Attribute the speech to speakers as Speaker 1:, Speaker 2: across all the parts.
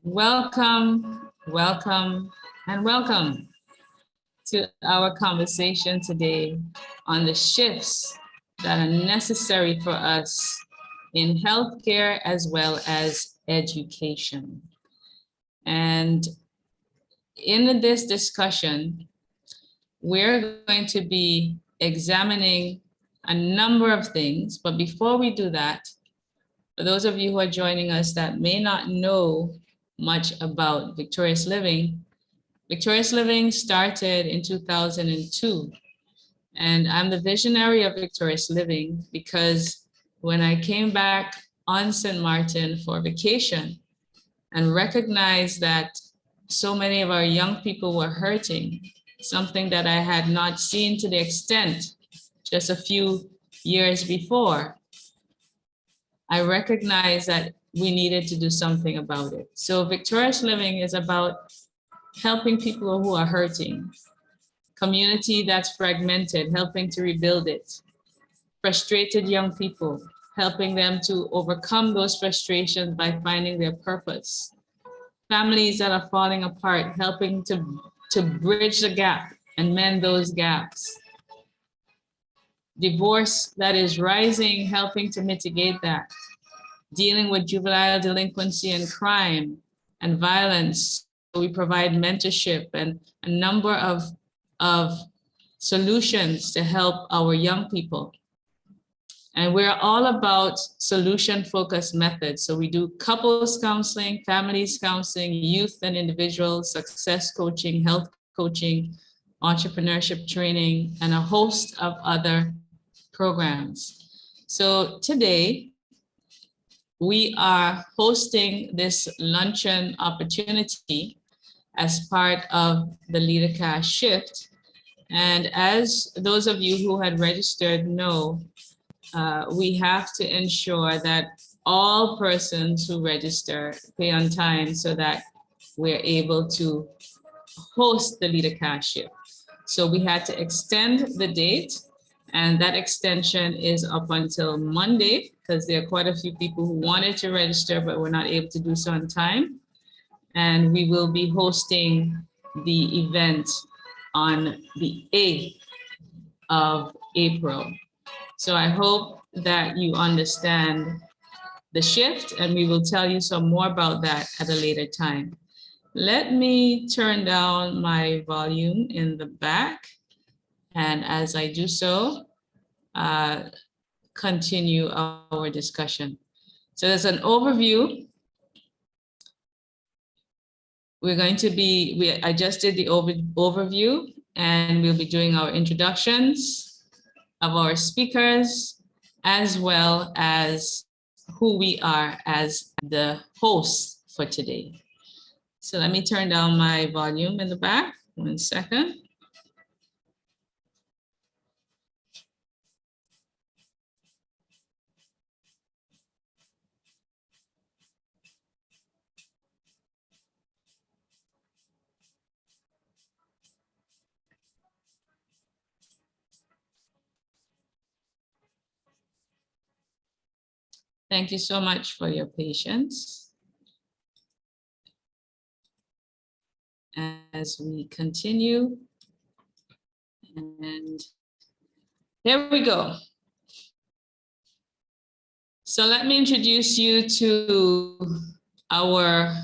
Speaker 1: Welcome, welcome, and welcome to our conversation today on the shifts that are necessary for us in healthcare as well as education. And in this discussion, we're going to be examining a number of things. But before we do that, for those of you who are joining us that may not know much about Victorious Living, Victorious Living started in 2002. And I'm the visionary of Victorious Living because when I came back on St. Martin for vacation and recognized that so many of our young people were hurting, something that I had not seen to the extent just a few years before, I recognized that we needed to do something about it. So Victorious Living is about helping people who are hurting, community that's fragmented, helping to rebuild it, frustrated young people, helping them to overcome those frustrations by finding their purpose, families that are falling apart, helping to bridge the gap and mend those gaps, divorce that is rising, helping to mitigate that, dealing with juvenile delinquency and crime and violence. We provide mentorship and a number of solutions to help our young people. And we're all about solution-focused methods. So we do couples counseling, families counseling, youth and individual success coaching, health coaching, entrepreneurship training, and a host of other programs. So today, we are hosting this luncheon opportunity as part of the LeaderCast shift. And as those of you who had registered know, we have to ensure that all persons who register pay on time so that we're able to host the LeaderCast shift. So we had to extend the date, and that extension is up until Monday because there are quite a few people who wanted to register but were not able to do so on time. And we will be hosting the event on the 8th of April. So I hope that you understand the shift, and we will tell you some more about that at a later time. Let me turn down my volume in the back. And as I do so, continue our discussion. So there's an overview. I just did the overview, and we'll be doing our introductions of our speakers, as well as who we are as the hosts for today. So let me turn down my volume in the back, 1 second. Thank you so much for your patience. As we continue, and here we go. So let me introduce you to our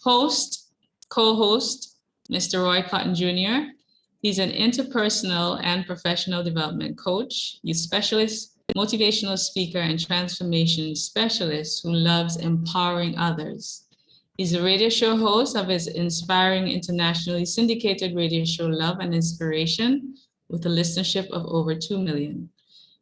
Speaker 1: host, co-host, Mr. Roy Cotton Jr. He's an interpersonal and professional development coach, youth specialist, motivational speaker, and transformation specialist who loves empowering others. He's a radio show host of his inspiring internationally syndicated radio show Love and Inspiration with a listenership of over 2 million.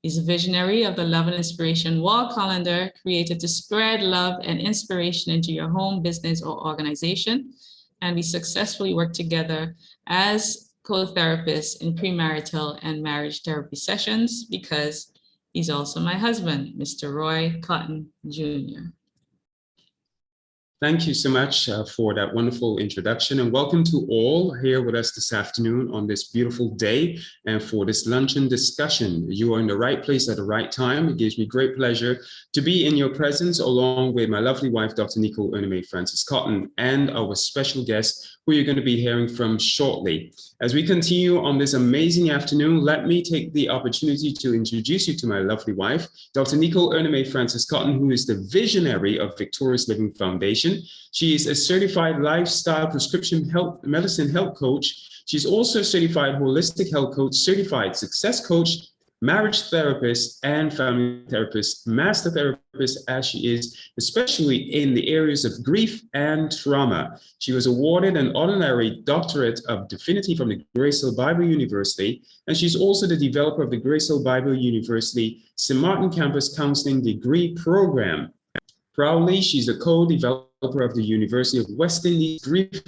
Speaker 1: He's a visionary of the Love and Inspiration wall calendar created to spread love and inspiration into your home, business, or organization. And we successfully work together as co-therapists in premarital and marriage therapy sessions because he's also my husband, Mr. Roy Cotton Jr.
Speaker 2: Thank you so much for that wonderful introduction, and welcome to all here with us this afternoon on this beautiful day and for this luncheon discussion. You are in the right place at the right time. It gives me great pleasure to be in your presence along with my lovely wife, Dr. Nicole Erneme Francis Cotton, and our special guest who you're going to be hearing from shortly. As we continue on this amazing afternoon, let me take the opportunity to introduce you to my lovely wife, Dr. Nicole Erneme Francis Cotton, who is the visionary of Victorious Living Foundation. She is a certified lifestyle prescription health medicine health coach. She's also a certified holistic health coach, certified success coach, marriage therapist, and family therapist, master therapist as she is, especially in the areas of grief and trauma. She was awarded an honorary doctorate of divinity from the Grace Hill Bible University, and she's also the developer of the Grace Hill Bible University St. Martin Campus Counseling Degree Program. Proudly, she's the co-developer of the University of West Indies Grief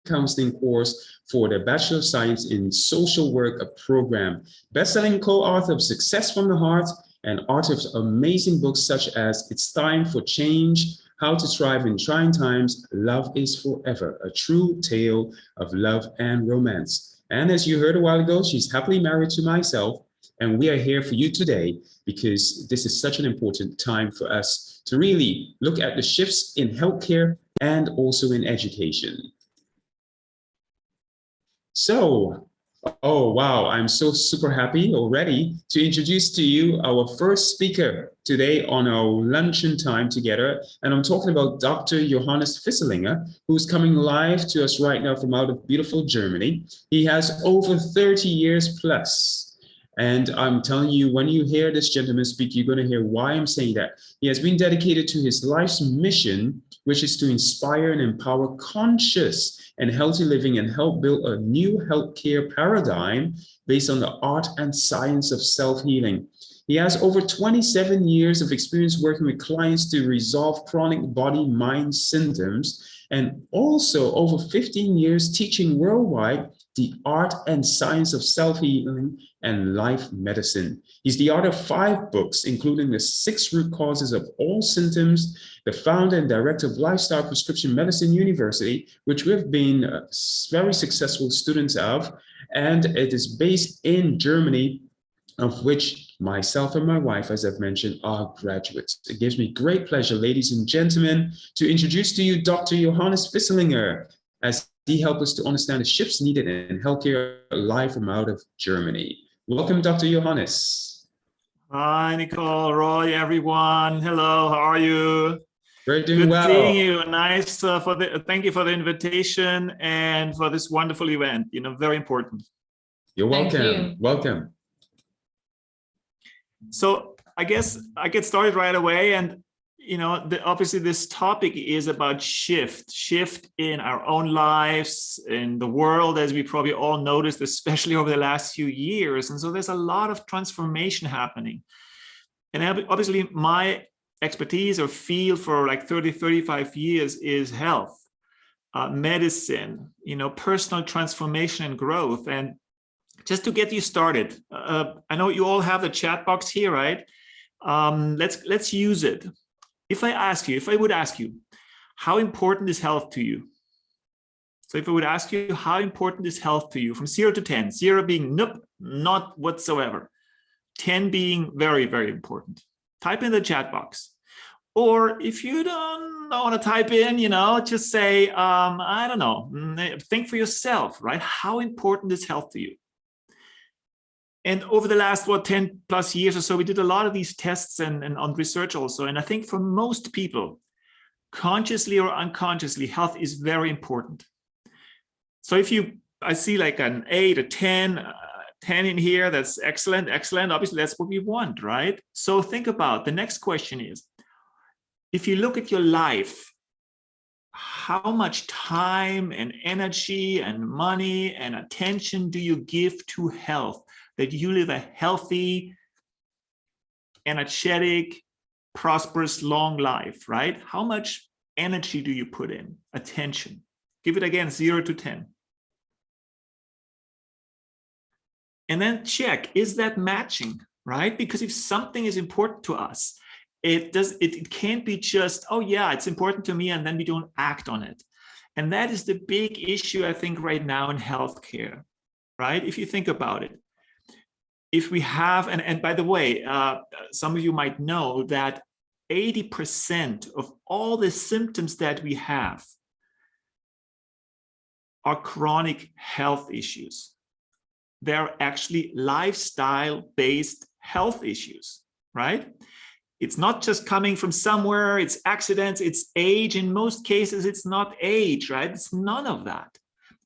Speaker 2: Counseling course for the Bachelor of Science in Social Work program. Best-selling co-author of Success from the Heart and author of amazing books such as It's Time for Change, How to Thrive in Trying Times, Love is Forever, a true tale of love and romance. And as you heard a while ago, she's happily married to myself, and we are here for you today because this is such an important time for us to really look at the shifts in healthcare and also in education. So, oh wow, I'm so super happy already to introduce to you our first speaker today on our luncheon time together. And I'm talking about Dr. Johannes Fisslinger, who's coming live to us right now from out of beautiful Germany. He has over 30 years plus. And I'm telling you, when you hear this gentleman speak, you're going to hear why I'm saying that. He has been dedicated to his life's mission, which is to inspire and empower conscious and healthy living and help build a new healthcare paradigm based on the art and science of self-healing. He has over 27 years of experience working with clients to resolve chronic body-mind symptoms, and also over 15 years teaching worldwide the art and science of self-healing and life medicine. He's the author of 5 books, including The 6 Root Causes of All Symptoms, the founder and director of Lifestyle Prescription Medicine University, which we've been very successful students of, and it is based in Germany, of which myself and my wife, as I've mentioned, are graduates. It gives me great pleasure, ladies and gentlemen, to introduce to you Dr. Johannes Fisslinger, as he helps us to understand the shifts needed in healthcare live from out of Germany. Welcome, Dr. Johannes.
Speaker 3: Hi, Nicole, Roy, everyone. Hello, how are you?
Speaker 2: We're doing well.
Speaker 3: Good seeing you. Nice thank you for the invitation and for this wonderful event. You know, very important.
Speaker 2: You're welcome.
Speaker 1: Thank you.
Speaker 2: Welcome.
Speaker 3: So I guess I get started right away. And, you know, obviously this topic is about shift in our own lives, in the world, as we probably all noticed, especially over the last few years. And so there's a lot of transformation happening. And obviously my expertise or field for like 35 years is health, medicine, you know, personal transformation and growth. And just to get you started, I know you all have the chat box here, right? Let's use it. If I would ask you, how important is health to you? So if I would ask you, how important is health to you from 0 to 10, 0 being nope, not whatsoever, 10 being very, very important. Type in the chat box. Or if you don't want to type in, you know, just say, I don't know, think for yourself, right? How important is health to you? And over the last, 10 plus years or so, we did a lot of these tests and on research also. And I think for most people, consciously or unconsciously, health is very important. So if I see like an 8, a 10, 10 in here, that's excellent, excellent. Obviously, that's what we want, right? So think about, the next question is, if you look at your life, how much time and energy and money and attention do you give to health? That you live a healthy, energetic, prosperous, long life, right? How much energy do you put in? Attention. Give it again, 0 to 10. And then check, is that matching, right? Because if something is important to us it can't be just, oh yeah, it's important to me, and then we don't act on it. And that is the big issue, I think, right now in healthcare, right? If you think about it, if we have, and by the way, some of you might know that 80% of all the symptoms that we have are chronic health issues. They're actually lifestyle-based health issues, right? It's not just coming from somewhere, it's accidents, it's age. In most cases, it's not age, right? It's none of that.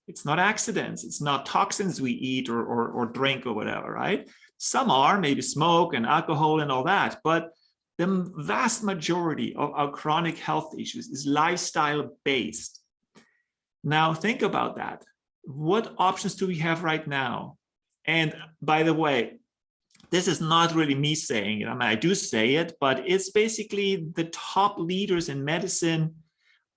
Speaker 3: It's not accidents, it's not toxins we eat or drink or whatever, right? Some are, maybe smoke and alcohol and all that, but the vast majority of our chronic health issues is lifestyle-based. Now, think about that. What options do we have right now? And by the way, this is not really me saying it. I mean, I do say it, but it's basically the top leaders in medicine,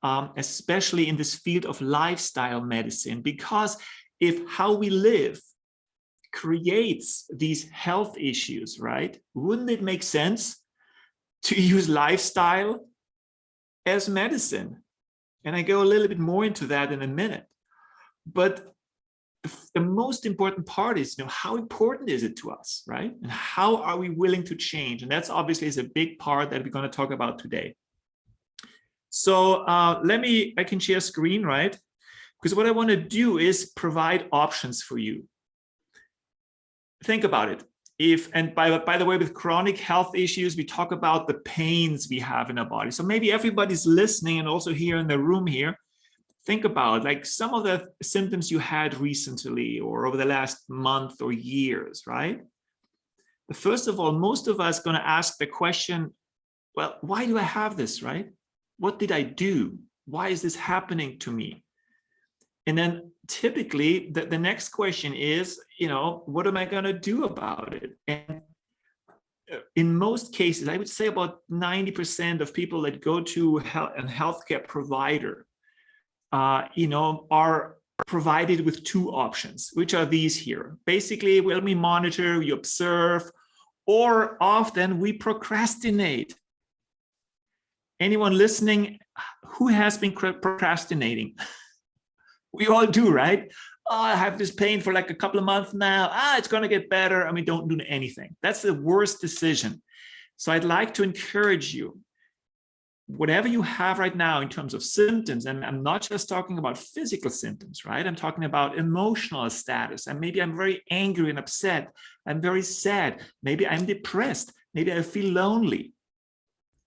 Speaker 3: especially in this field of lifestyle medicine, because if how we live creates these health issues, right? Wouldn't it make sense to use lifestyle as medicine? And I go a little bit more into that in a minute. But the most important part is, how important is it to us, right? And how are we willing to change? And that's obviously is a big part that we're going to talk about today. So I can share screen, right? Because what I want to do is provide options for you. Think about it. And by the way, with chronic health issues, we talk about the pains we have in our body. So maybe everybody's listening and also here in the room here, think about like some of the symptoms you had recently or over the last month or years, right? But first of all, most of us are going to ask the question, well, why do I have this, right? What did I do? Why is this happening to me? And then typically the next question is, what am I going to do about it? And in most cases, I would say about 90% of people that go to a healthcare provider, are provided with two options, which are these here. Basically, we monitor, we observe, or often we procrastinate. Anyone listening who has been procrastinating? We all do, right? Oh, I have this pain for like a couple of months now. It's going to get better. And we don't do anything. That's the worst decision. So I'd like to encourage you, whatever you have right now in terms of symptoms, and I'm not just talking about physical symptoms, right? I'm talking about emotional status. And maybe I'm very angry and upset. I'm very sad. Maybe I'm depressed. Maybe I feel lonely,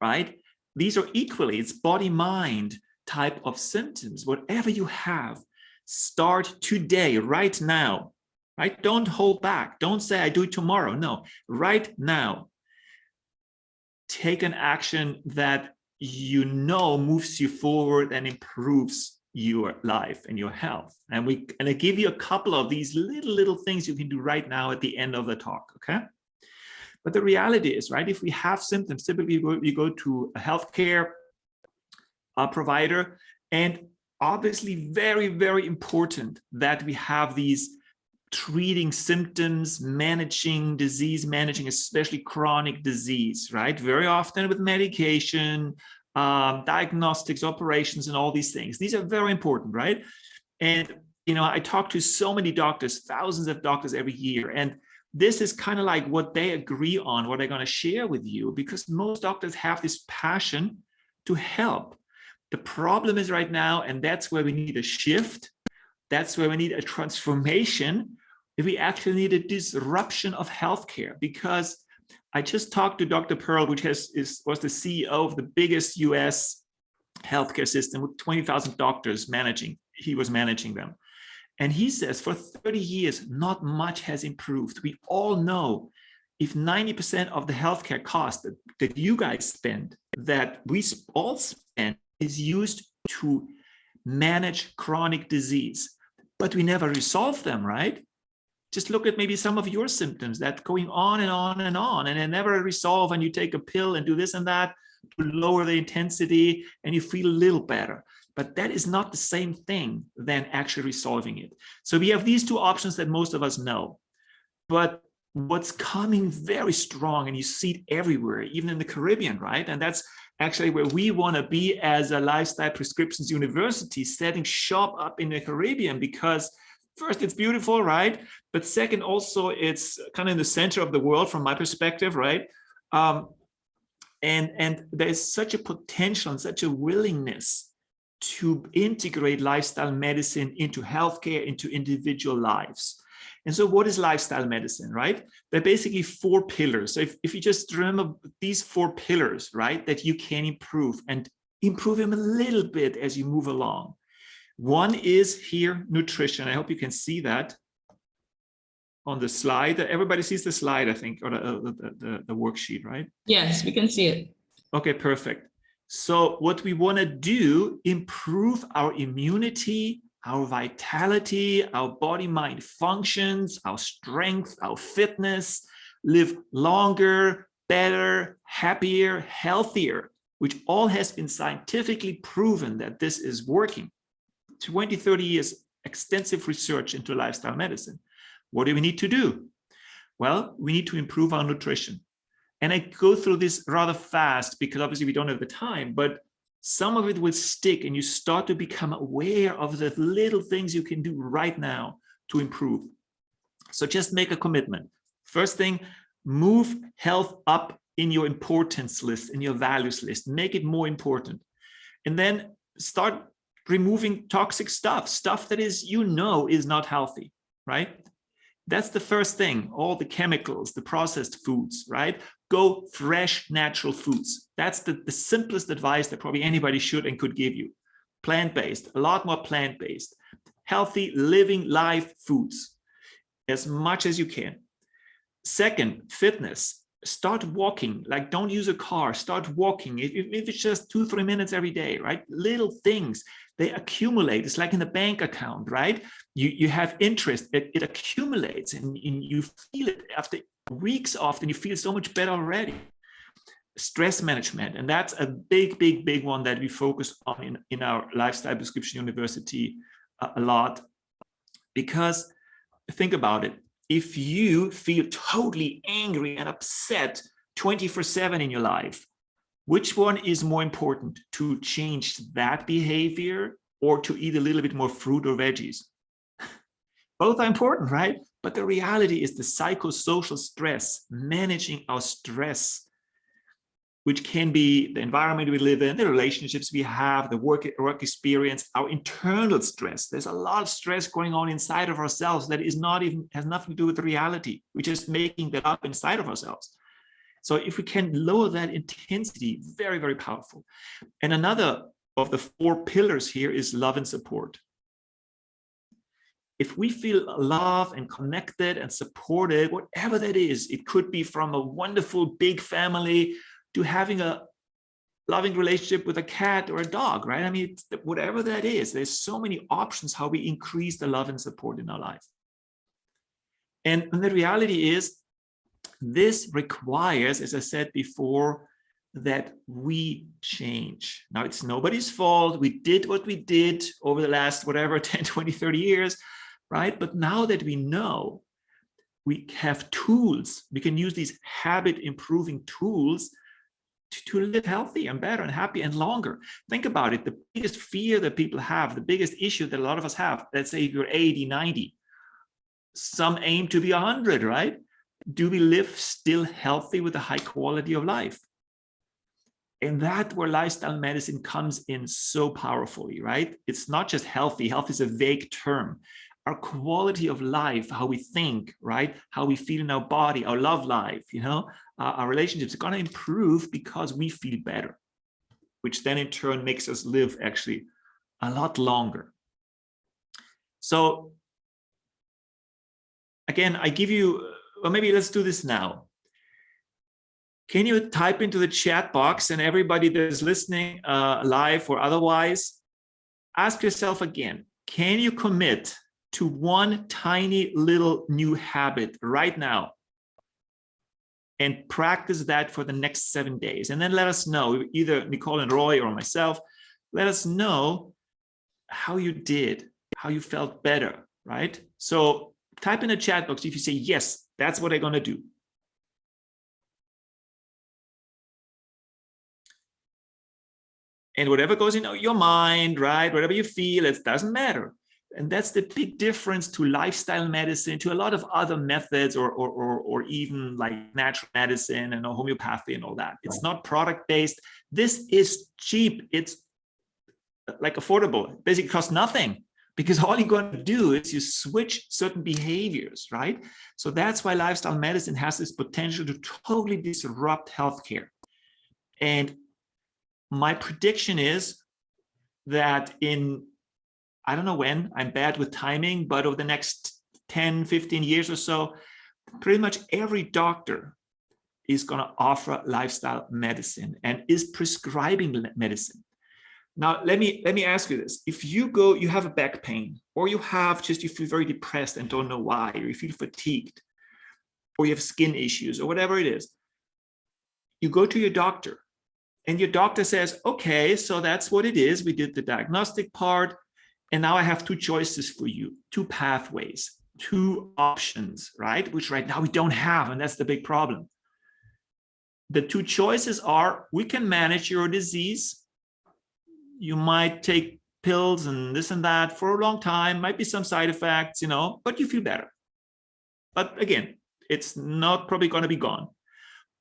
Speaker 3: right? These are equally, it's body-mind type of symptoms. Whatever you have, start today, right now, right? Don't hold back. Don't say, I do it tomorrow. No, right now. Take an action that moves you forward and improves your life and your health. And I give you a couple of these little things you can do right now at the end of the talk, okay? But the reality is, right, if we have symptoms, typically we go to a healthcare provider, and obviously very, very important that we have these treating symptoms, managing disease, managing especially chronic disease, right? Very often with medication, diagnostics, operations, and all these things. These are very important, right? And, I talk to so many doctors, thousands of doctors every year, and this is kind of like what they agree on, what they're going to share with you, because most doctors have this passion to help. The problem is right now, and that's where we need a shift, that's where we need a transformation, if we actually need a disruption of healthcare. Because I just talked to Dr. Pearl, which was the CEO of the biggest US healthcare system with 20,000 doctors he was managing them. And he says for 30 years, not much has improved. We all know if 90% of the healthcare cost that you guys spend, that we all spend, is used to manage chronic disease, but we never resolve them, right? Just look at maybe some of your symptoms that going on and on and on, and they never resolve, and you take a pill and do this and that to lower the intensity and you feel a little better. But that is not the same thing than actually resolving it. So we have these two options that most of us know. But what's coming very strong, and you see it everywhere, even in the Caribbean, right? And that's actually where we want to be as a Lifestyle Prescriptions University, setting shop up in the Caribbean, because first, it's beautiful, right? But second, also, it's kind of in the center of the world from my perspective, right? And there's such a potential and such a willingness to integrate lifestyle medicine into healthcare, into individual lives. And so what is lifestyle medicine, right? They're basically 4 pillars. So if you just remember these 4 pillars, right, that you can improve and improve them a little bit as you move along. One is here, nutrition. I hope you can see that on the slide. Everybody sees the slide, I think, or the worksheet, right?
Speaker 1: Yes, we can see it.
Speaker 3: Okay, perfect. So what we want to do, improve our immunity, our vitality, our body-mind functions, our strength, our fitness, live longer, better, happier, healthier, which all has been scientifically proven that this is working. 20, 30 years, extensive research into lifestyle medicine. What do we need to do? Well, we need to improve our nutrition. And I go through this rather fast because obviously we don't have the time, but some of it will stick and you start to become aware of the little things you can do right now to improve. So just make a commitment. First thing, move health up in your importance list, in your values list, make it more important. And then start removing toxic stuff that is, is not healthy, right? That's the first thing, all the chemicals, the processed foods, right? Go fresh, natural foods. That's the simplest advice that probably anybody should and could give you. Plant-based, a lot more plant-based. Healthy, living life foods, as much as you can. Second, fitness. Start walking, like don't use a car, start walking. If it's just 2-3 minutes every day, right? Little things, they accumulate. It's like in a bank account, right? You have interest, it accumulates and you feel it after weeks often, you feel so much better already. Stress management, and that's a big one that we focus on in our Lifestyle Prescription University a lot. Because think about it, if you feel totally angry and upset 24/7 in your life, which one is more important, to change that behavior or to eat a little bit more fruit or veggies? Both are important, right? But the reality is the psychosocial stress, managing our stress, which can be the environment we live in, the relationships we have, the work experience, our internal stress. There's a lot of stress going on inside of ourselves that is not even, has nothing to do with reality. We're just making that up inside of ourselves. So if we can lower that intensity, very, very powerful. And another of the 4 pillars here is love and support. If we feel loved and connected and supported, whatever that is, it could be from a wonderful big family to having a loving relationship with a cat or a dog, right? I mean, whatever that is, there's so many options how we increase the love and support in our life. And the reality is, this requires, as I said before, that we change. Now, it's nobody's fault. We did what we did over the last, 10, 20, 30 years, right? But now that we know, we have tools, we can use these habit improving tools to live healthy and better and happy and longer. Think about it. The biggest fear that people have, the biggest issue that a lot of us have, let's say if you're 80, 90, some aim to be 100, right? Do we live still healthy with a high quality of life? And that's where lifestyle medicine comes in so powerfully, right? It's not just healthy. Health is a vague term. Our quality of life, how we think, right? How we feel in our body, our love life, our relationships are going to improve because we feel better, which then in turn makes us live actually a lot longer. So again, I give you, or maybe let's do this now. Can you type into the chat box, and everybody that is listening live or otherwise, ask yourself again, can you commit to one tiny little new habit right now and practice that for the next 7 days? And then let us know, either Nicole and Roy or myself, let us know how you did, how you felt better, right? So type in the chat box if you say, yes, That's what they're going to do. And whatever goes in your mind, right? Whatever you feel, it doesn't matter. And that's the big difference to lifestyle medicine, to a lot of other methods, or even like natural medicine and homeopathy and all that. It's not product-based. This is cheap. It's like affordable. It basically costs nothing, because all you're going to do is you switch certain behaviors, right? So that's why lifestyle medicine has this potential to totally disrupt healthcare. And my prediction is that in, I don't know when, I'm bad with timing, but over the next 10, 15 years or so, pretty much every doctor is going to offer lifestyle medicine and is prescribing medicine. Now, let me ask you this. If you have a back pain, or you feel very depressed and don't know why, or you feel fatigued, or you have skin issues, or whatever it is, you go to your doctor, and your doctor says, okay, so that's what it is. We did the diagnostic part, and now I have two choices for you, two pathways, two options, right? Which right now we don't have, and that's the big problem. The two choices are, we can manage your disease. You might take pills and this and that for a long time, might be some side effects, but you feel better. But again, it's not probably going to be gone.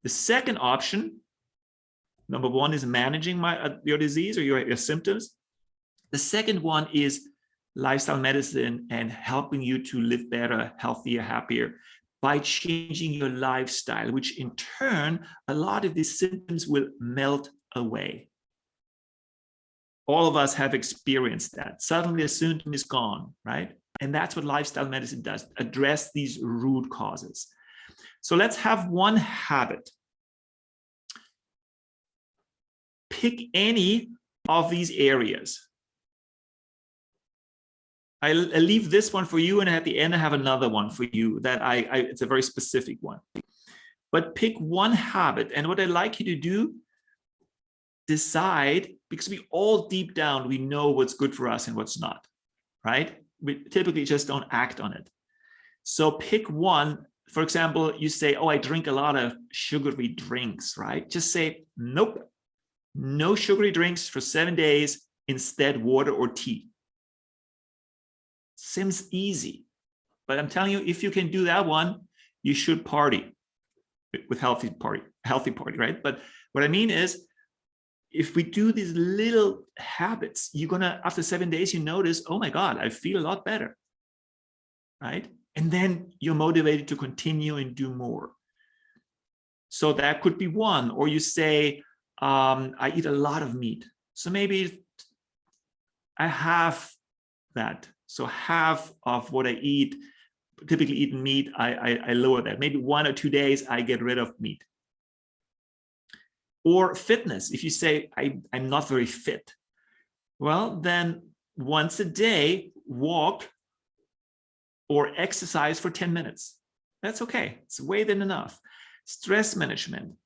Speaker 3: The second option, number one, is managing your disease or your symptoms. The second one is lifestyle medicine and helping you to live better, healthier, happier by changing your lifestyle, which in turn, a lot of these symptoms will melt away. All of us have experienced that. Suddenly a symptom is gone, right? And that's what lifestyle medicine does, address these root causes. So let's have one habit. Pick any of these areas. I leave this one for you, and at the end I have another one for you that it's a very specific one. But pick one habit, and what I'd like you to do, decide, because we all deep down, we know what's good for us and what's not, right? We typically just don't act on it. So pick one. For example, you say, oh, I drink a lot of sugary drinks, right? Just say, nope. No sugary drinks for 7 days, instead water or tea. Seems easy, but I'm telling you, if you can do that one, you should party with healthy party, right? But what I mean is, if we do these little habits, you're gonna, after 7 days, you notice, oh my God, I feel a lot better, right? And then you're motivated to continue and do more. So that could be one. Or you say, I eat a lot of meat. So maybe I have that. So half of what I eat, typically eat meat, I lower that. Maybe 1 or 2 days I get rid of meat. Or fitness. If you say, I'm not very fit, well, then once a day, walk or exercise for 10 minutes. That's okay. It's way than enough. Stress management.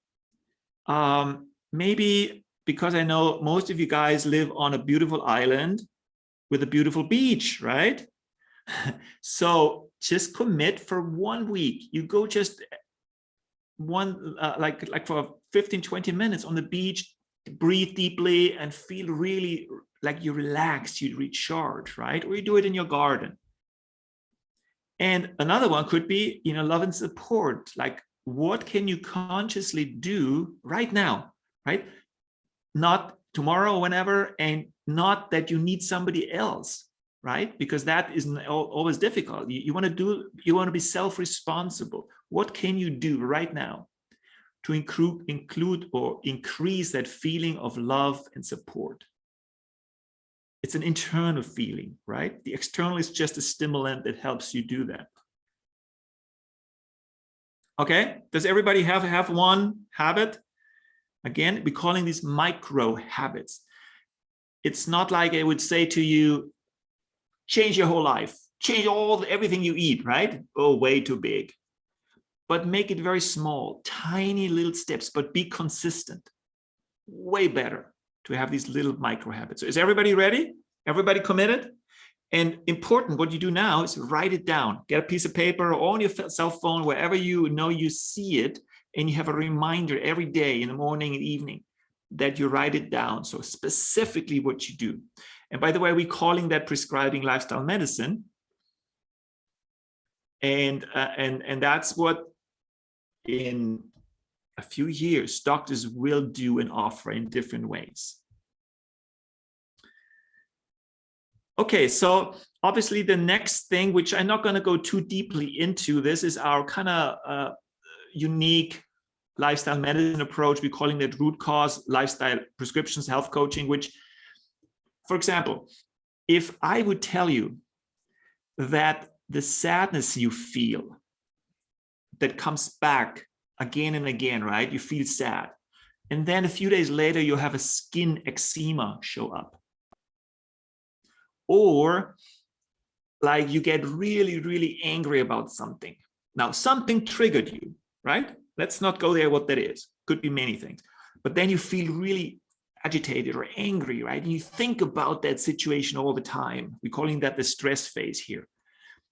Speaker 3: Maybe, because I know most of you guys live on a beautiful island with a beautiful beach, right? So just commit for 1 week. You go just one, like for 15, 20 minutes on the beach, breathe deeply and feel really like you relax, you recharge, right? Or you do it in your garden. And another one could be, love and support. Like, what can you consciously do right now, right? Not tomorrow or whenever, and not that you need somebody else, right? Because that isn't always difficult. You want to be self-responsible. What can you do right now to include or increase that feeling of love and support? It's an internal feeling, right? The external is just a stimulant that helps you do that. Okay, does everybody have one habit? Again, we're calling these micro habits. It's not like I would say to you, change your whole life, change everything you eat, right? Oh, way too big. But make it very small, tiny little steps, but be consistent. Way better to have these little micro habits. So is everybody ready? Everybody committed? And important, what you do now is write it down. Get a piece of paper or on your cell phone, wherever you know you see it, and you have a reminder every day in the morning and evening that you write it down. So specifically what you do. And by the way, we're calling that prescribing lifestyle medicine. And that's what in a few years doctors will do and offer in different ways. Okay, so obviously the next thing, which I'm not going to go too deeply into, this is our kind of unique lifestyle medicine approach. We're calling that root cause lifestyle prescriptions health coaching, which, for example, if I would tell you that the sadness you feel that comes back again and again, right? You feel sad. And then a few days later, you have a skin eczema show up. Or like you get really, really angry about something. Now, something triggered you, right? Let's not go there what that is. Could be many things. But then you feel really agitated or angry, right? And you think about that situation all the time. We're calling that the stress phase here.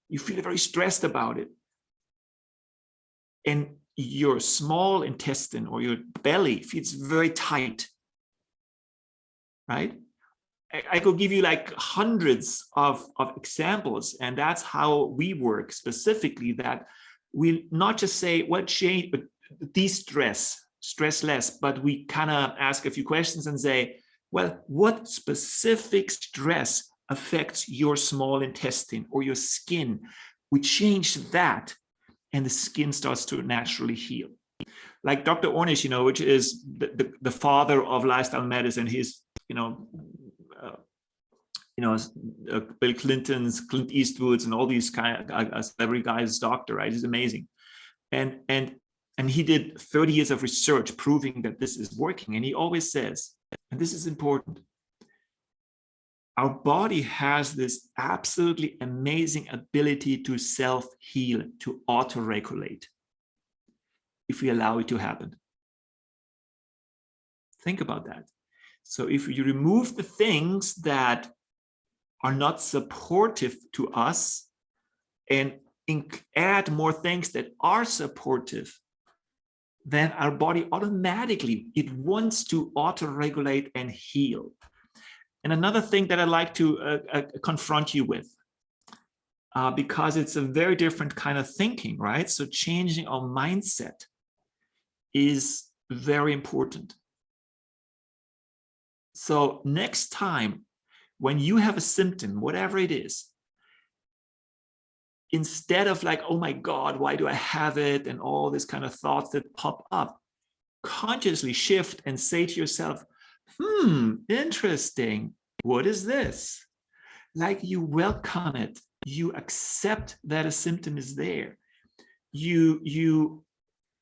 Speaker 3: You feel very stressed about it. And your small intestine or your belly feels very tight, right? I could give you like hundreds of examples, and that's how we work specifically, that we not just say what change, but de-stress, stress less, but we kind of ask a few questions and say, well, what specific stress affects your small intestine or your skin? We change that and the skin starts to naturally heal. Like Dr. Ornish, which is the father of lifestyle medicine. He's, Bill Clinton's, Clint Eastwood's, and all these kind of celebrity guys' doctor, right? He's amazing. And he did 30 years of research proving that this is working. And he always says, and this is important, our body has this absolutely amazing ability to self-heal, to auto-regulate, if we allow it to happen. Think about that. So if you remove the things that are not supportive to us and add more things that are supportive, then our body automatically, it wants to auto-regulate and heal. And another thing that I'd like to confront you with, because it's a very different kind of thinking, right? So changing our mindset is very important. So next time when you have a symptom, whatever it is, instead of like, oh my God, why do I have it? And all this kind of thoughts that pop up, consciously shift and say to yourself, interesting. What is this? Like you welcome it. You accept that a symptom is there. You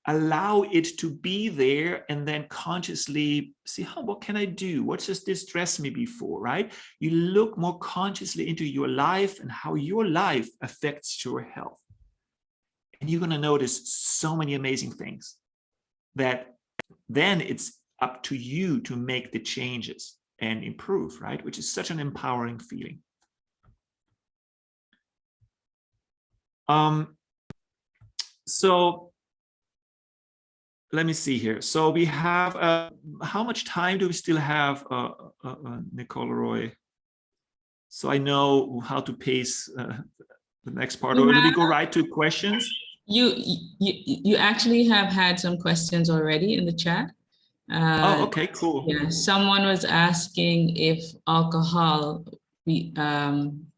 Speaker 3: allow it to be there and then consciously see, what can I do? What does this stress me before, right? You look more consciously into your life and how your life affects your health. And you're going to notice so many amazing things that then it's up to you to make the changes and improve, right? Which is such an empowering feeling. So let me see here. So we have, how much time do we still have, Nicole Roy? So I know how to pace the next part. Or do we go right to questions?
Speaker 1: You actually have had some questions already in the chat.
Speaker 3: Oh, okay, cool.
Speaker 1: Yeah, someone was asking if alcohol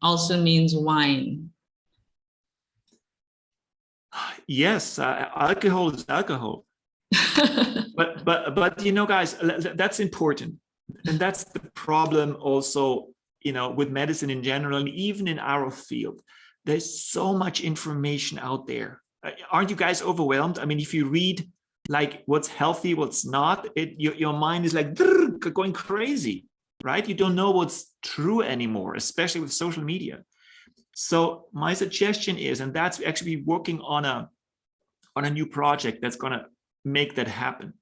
Speaker 1: also means wine.
Speaker 3: Yes, alcohol is alcohol. but guys, that's important, and that's the problem also, with medicine in general, and even in our field. There's so much information out there. Aren't you guys overwhelmed? I mean, if you read like what's healthy, what's not, your mind is like going crazy, right? You don't know what's true anymore, especially with social media. So my suggestion is, and that's actually working on a new project that's going to make that happen.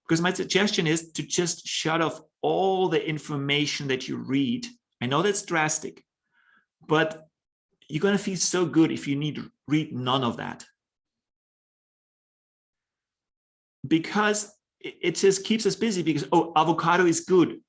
Speaker 3: Because my suggestion is to just shut off all the information that you read. I know that's drastic, But you're going to feel so good if you need to read none of that. Because it just keeps us busy because, oh, avocado is good.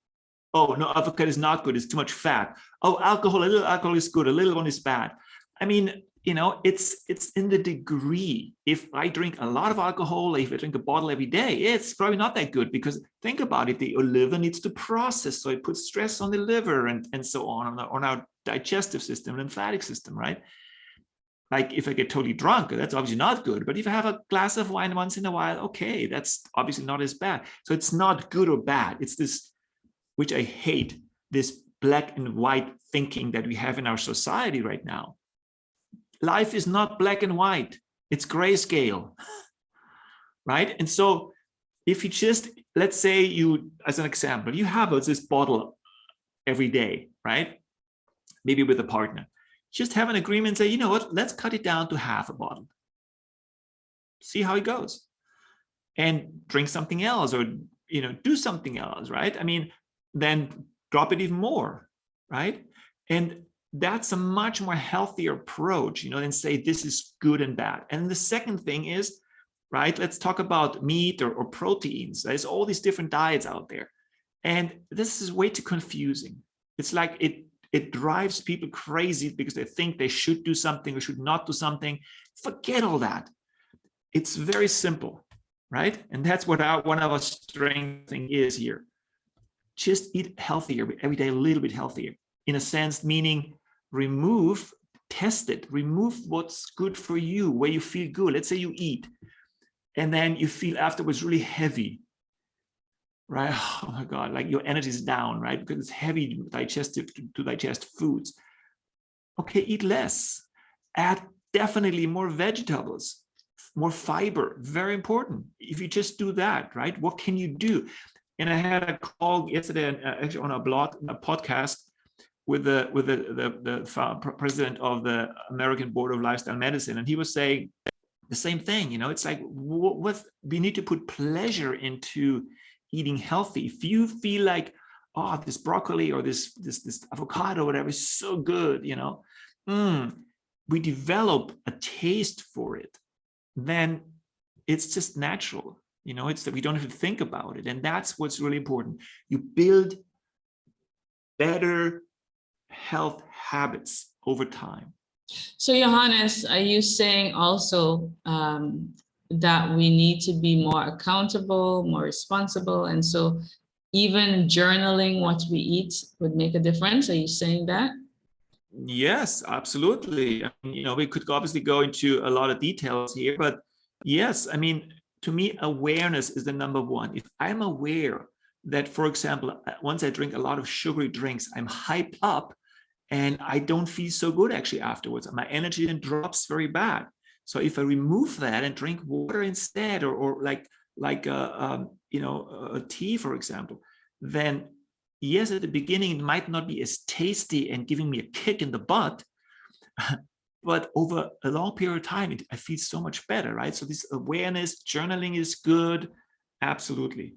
Speaker 3: Oh, no, avocado is not good. It's too much fat. Oh, alcohol, a little alcohol is good. A little one is bad. I mean, you know, it's in the degree. If I drink a lot of alcohol, if I drink a bottle every day, it's probably not that good, because think about it, the liver needs to process. So it puts stress on the liver and so on our digestive system, lymphatic system, right? Like if I get totally drunk, that's obviously not good. But if I have a glass of wine once in a while, okay, that's obviously not as bad. So it's not good or bad. It's this, which I hate, this black and white thinking that we have in our society right now. Life is not black and white. It's grayscale, right? And so if you just, let's say you, as an example, you have this bottle every day, right? Maybe with a partner. Just have an agreement and say, you know what, let's cut it down to half a bottle. See how it goes. And drink something else, or, you know, do something else, right? I mean, then drop it even more, right? And that's a much more healthier approach, you know, than say this is good and bad. And the second thing is, right, let's talk about meat or proteins. There's all these different diets out there. And this is way too confusing. It's like it drives people crazy because they think they should do something or should not do something. Forget all that. It's very simple, right? And that's what one of our strength thing is here. Just eat healthier every day, a little bit healthier, in a sense, meaning test it, remove what's good for you, where you feel good. Let's say you eat and then you feel afterwards really heavy, right? Oh my God, like your energy is down, right? Because it's heavy to digest foods. Okay, eat less. Add definitely more vegetables, more fiber, very important. If you just do that, right? What can you do? And I had a call yesterday, actually on a podcast, with the president of the American Board of Lifestyle Medicine, and he was saying the same thing. You know, it's like we need to put pleasure into eating healthy. If you feel like, oh, this broccoli or this avocado, or whatever, is so good, you know, we develop a taste for it, then it's just natural. You know, it's that we don't have to think about it. And that's what's really important. You build better health habits over time.
Speaker 1: So Johannes, are you saying also that we need to be more accountable, more responsible? And so even journaling what we eat would make a difference? Are you saying that?
Speaker 3: Yes, absolutely. I mean, you know, we could obviously go into a lot of details here, but yes, I mean, to me, awareness is the number one. If I'm aware that, for example, once I drink a lot of sugary drinks, I'm hyped up and I don't feel so good actually afterwards. My energy then drops very bad. So if I remove that and drink water instead, or like a tea, for example, then yes, at the beginning, it might not be as tasty and giving me a kick in the butt, but over a long period of time, I feel so much better, right? So this awareness, journaling is good, absolutely.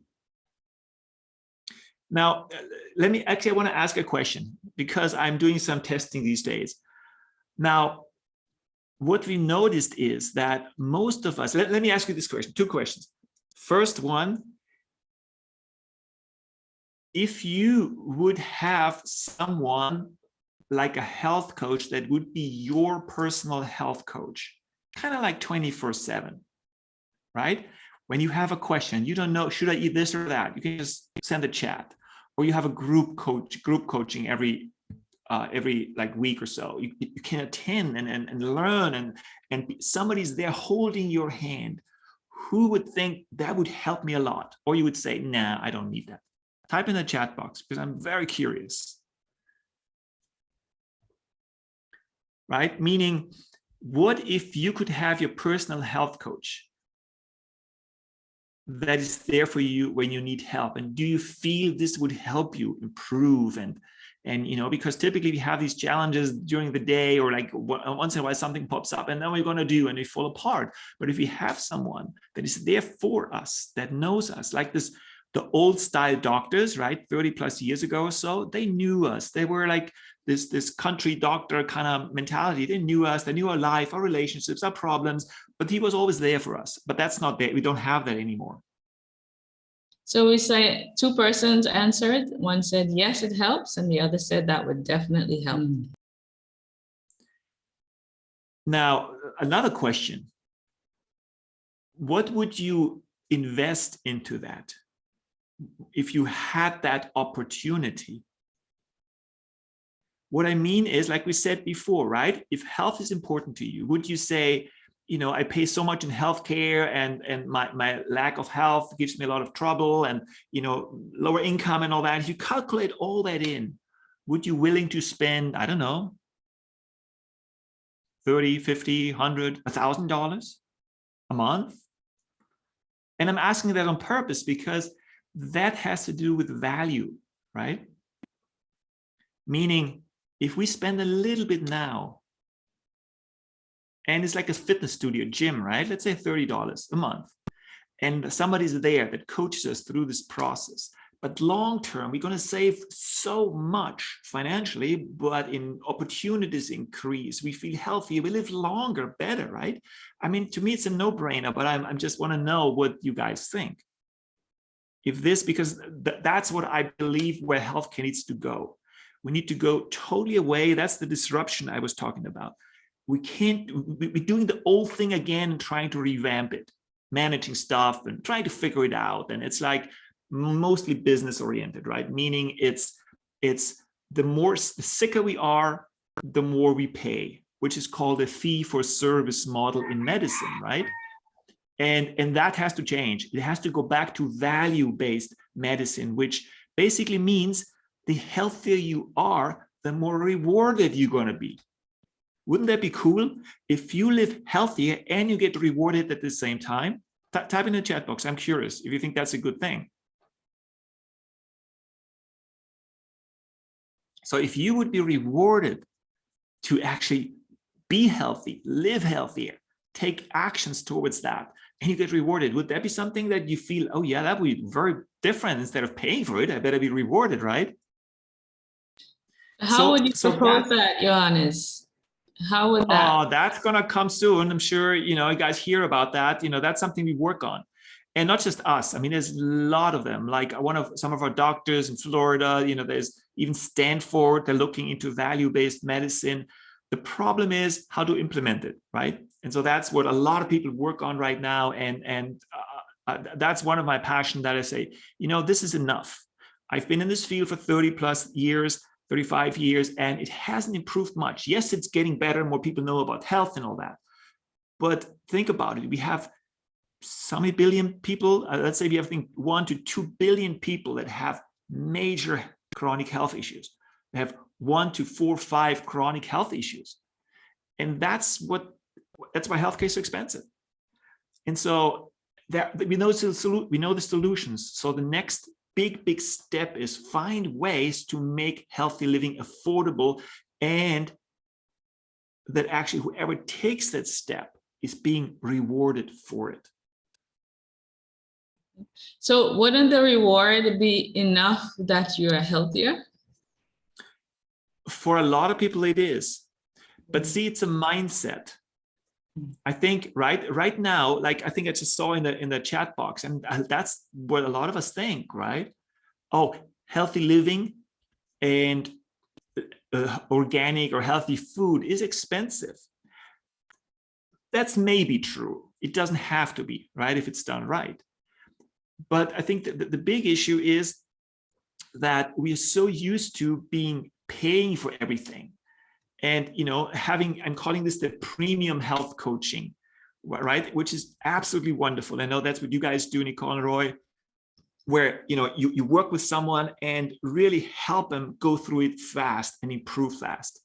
Speaker 3: Now, I want to ask a question, because I'm doing some testing these days. Now, what we noticed is that most of us, let me ask you this question, two questions. First one, if you would have someone like a health coach that would be your personal health coach, kind of like 24/7, right? When you have a question, you don't know, should I eat this or that? You can just send a chat, or you have a group coaching every like week or so. You can attend and learn, and somebody's there holding your hand. Who would think that would help me a lot? Or you would say, nah, I don't need that. Type in the chat box, because I'm very curious. Right? Meaning, what if you could have your personal health coach that is there for you when you need help? And do you feel this would help you improve? And you know, because typically we have these challenges during the day, or like once in a while something pops up, and then we're going to do, and we fall apart. But if we have someone that is there for us, that knows us, like this The old style doctors, right, 30 plus years ago or so, they knew us. They were like this country doctor kind of mentality. They knew us, they knew our life, our relationships, our problems, but he was always there for us. But that's not there. We don't have that anymore.
Speaker 1: So we say 2 persons answered. One said, yes, it helps. And the other said that would definitely help.
Speaker 3: Now, another question. What would you invest into that if you had that opportunity? What I mean is, like we said before, right? If health is important to you, would you say, you know, I pay so much in healthcare and my lack of health gives me a lot of trouble and, you know, lower income and all that. If you calculate all that in, would you willing to spend, I don't know, $30, $50, $100, $1,000 a month? And I'm asking that on purpose because that has to do with value, right? Meaning, if we spend a little bit now, and it's like a fitness studio, gym, right? Let's say $30 a month. And somebody's there that coaches us through this process. But long term, we're going to save so much financially, but in opportunities increase, we feel healthier, we live longer, better, right? I mean, to me, it's a no-brainer, but I just want to know what you guys think. If this, because that's what I believe where healthcare needs to go. We need to go totally away. That's the disruption I was talking about. We're doing the old thing again and trying to revamp it, managing stuff and trying to figure it out. And it's like mostly business oriented, right? Meaning it's the sicker we are, the more we pay, which is called a fee for service model in medicine, right? And that has to change. It has to go back to value-based medicine, which basically means the healthier you are, the more rewarded you're going to be. Wouldn't that be cool? If you live healthier and you get rewarded at the same time, type in the chat box. I'm curious if you think that's a good thing. So if you would be rewarded to actually be healthy, live healthier, take actions towards that, and you get rewarded, would that be something that you feel, oh yeah, that would be very different? Instead of paying for it, I better be rewarded, right?
Speaker 1: How would you propose that, Johannes? How would that?
Speaker 3: Oh, that's going to come soon. I'm sure, you know, you guys hear about that. You know, that's something we work on. And not just us. I mean, there's a lot of them. Like some of our doctors in Florida, you know, there's even Stanford, they're looking into value-based medicine. The problem is how to implement it, right? And so that's what a lot of people work on right now. And that's one of my passions that I say, you know, this is enough. I've been in this field for 30 plus years. 35 years, and it hasn't improved much. Yes, it's getting better. More people know about health and all that. But think about it. We have so many billion people. Let's say we have 1 to 2 billion people that have major chronic health issues. They have 1 to 4 or 5 chronic health issues. And that's why healthcare is so expensive. And so we know the solutions. So the next big step is find ways to make healthy living affordable, and that actually whoever takes that step is being rewarded for it.
Speaker 1: So wouldn't the reward be enough that you're healthier?
Speaker 3: For a lot of people it is, but see, it's a mindset. I think right now, like I think I just saw in the chat box, and that's what a lot of us think, right? Oh, healthy living and organic or healthy food is expensive. That's maybe true. It doesn't have to be, right, if it's done right. But I think that the big issue is that we are so used to paying for everything. And, you know, I'm calling this the premium health coaching, right? Which is absolutely wonderful. I know that's what you guys do, Nicole and Roy, where, you know, you work with someone and really help them go through it fast and improve fast.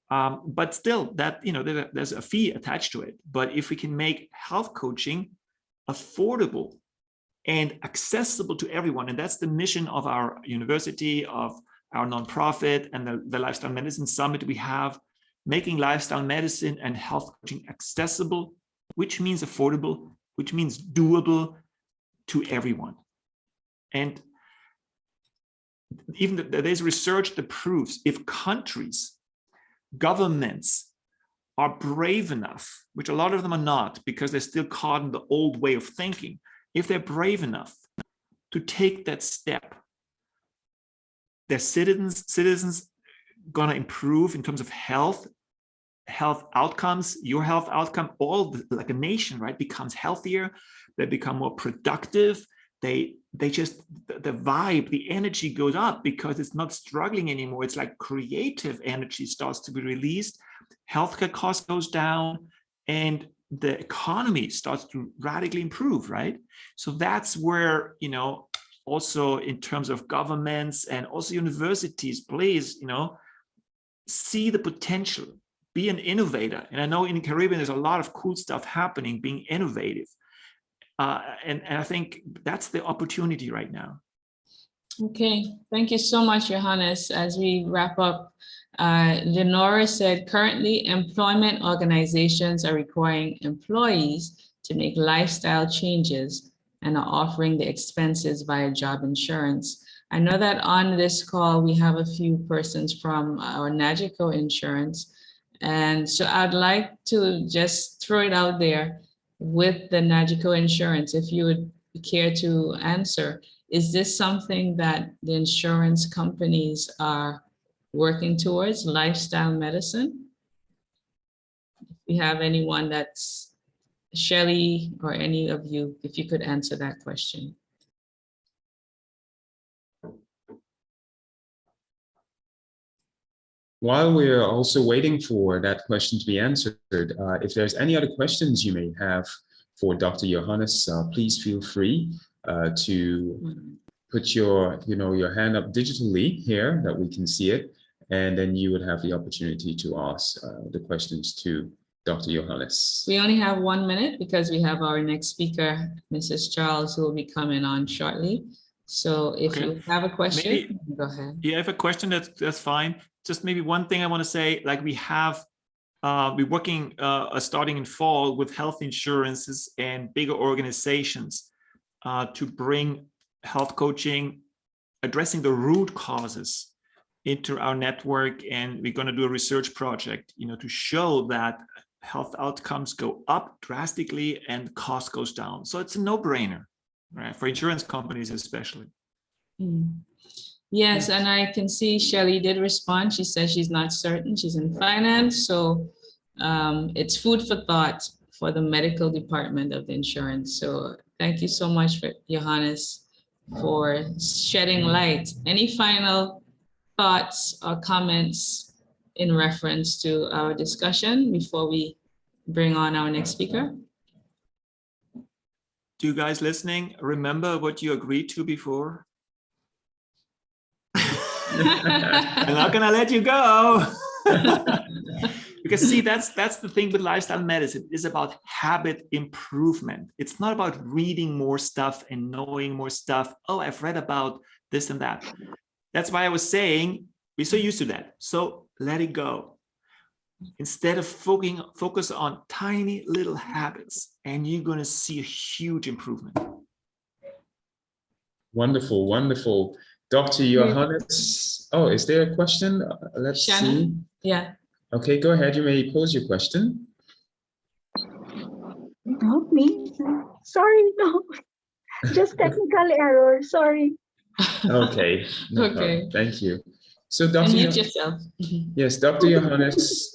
Speaker 3: But still, that, you know, there's a fee attached to it. But if we can make health coaching affordable and accessible to everyone, and that's the mission of our university, of our nonprofit, and the Lifestyle Medicine Summit we have, making lifestyle medicine and health coaching accessible, which means affordable, which means doable to everyone. And even there's research that proves if countries, governments are brave enough, which a lot of them are not because they're still caught in the old way of thinking, if they're brave enough to take that step, their citizens gonna improve in terms of health outcomes, your health outcome, like a nation, right, becomes healthier, they become more productive, they just, the vibe, the energy goes up because it's not struggling anymore. It's like creative energy starts to be released, healthcare cost goes down, and the economy starts to radically improve, right? So that's where, you know, also in terms of governments and also universities, please, you know, see the potential, be an innovator. And I know in the Caribbean, there's a lot of cool stuff happening, being innovative. And I think that's the opportunity right now.
Speaker 1: Okay, thank you so much, Johannes. As we wrap up, Lenora said, currently employment organizations are requiring employees to make lifestyle changes and are offering the expenses via job insurance. I know that on this call, we have a few persons from our Nagico insurance. And so I'd like to just throw it out there with the Nagico insurance, if you would care to answer. Is this something that the insurance companies are working towards, lifestyle medicine? If you have anyone that's Shelley or any of you, if you could answer that question.
Speaker 2: While we're also waiting for that question to be answered, if there's any other questions you may have for Dr. Johannes, please feel free to put your hand up digitally here that we can see it, and then you would have the opportunity to ask the questions to Dr. Johannes.
Speaker 1: We only have 1 minute because we have our next speaker, Mrs. Charles, who will be coming on shortly. So if you have a question, go ahead.
Speaker 3: Yeah, if a question, that's fine. Just maybe one thing I want to say, like we're working starting in fall with health insurances and bigger organizations to bring health coaching, addressing the root causes into our network. And we're going to do a research project, you know, to show that health outcomes go up drastically and cost goes down. So it's a no-brainer, right? For insurance companies, especially.
Speaker 1: Yes, and I can see Shelley did respond. She says she's not certain. She's in finance. So it's food for thought for the medical department of the insurance. So thank you so much, for Johannes, for shedding light. Any final thoughts or comments in reference to our discussion before we bring on our next speaker?
Speaker 3: Do you guys listening remember what you agreed to before? I'm not gonna let you go. Because see, that's the thing with lifestyle medicine. It's about habit improvement. It's not about reading more stuff and knowing more stuff. Oh, I've read about this and that. That's why I was saying we're so used to that. So let it go. Instead of focus on tiny little habits, and you're going to see a huge improvement.
Speaker 2: Wonderful, wonderful. Dr. Johannes, oh, is there a question? Let's
Speaker 1: Shannon?
Speaker 2: see.
Speaker 1: Yeah.
Speaker 2: Okay, go ahead. You may pose your question.
Speaker 4: Not me. Sorry, no. Just technical error. Sorry.
Speaker 2: Okay. No problem. Thank you. So, Dr.
Speaker 1: Unmute yourself.
Speaker 2: Yes, Dr. Johannes,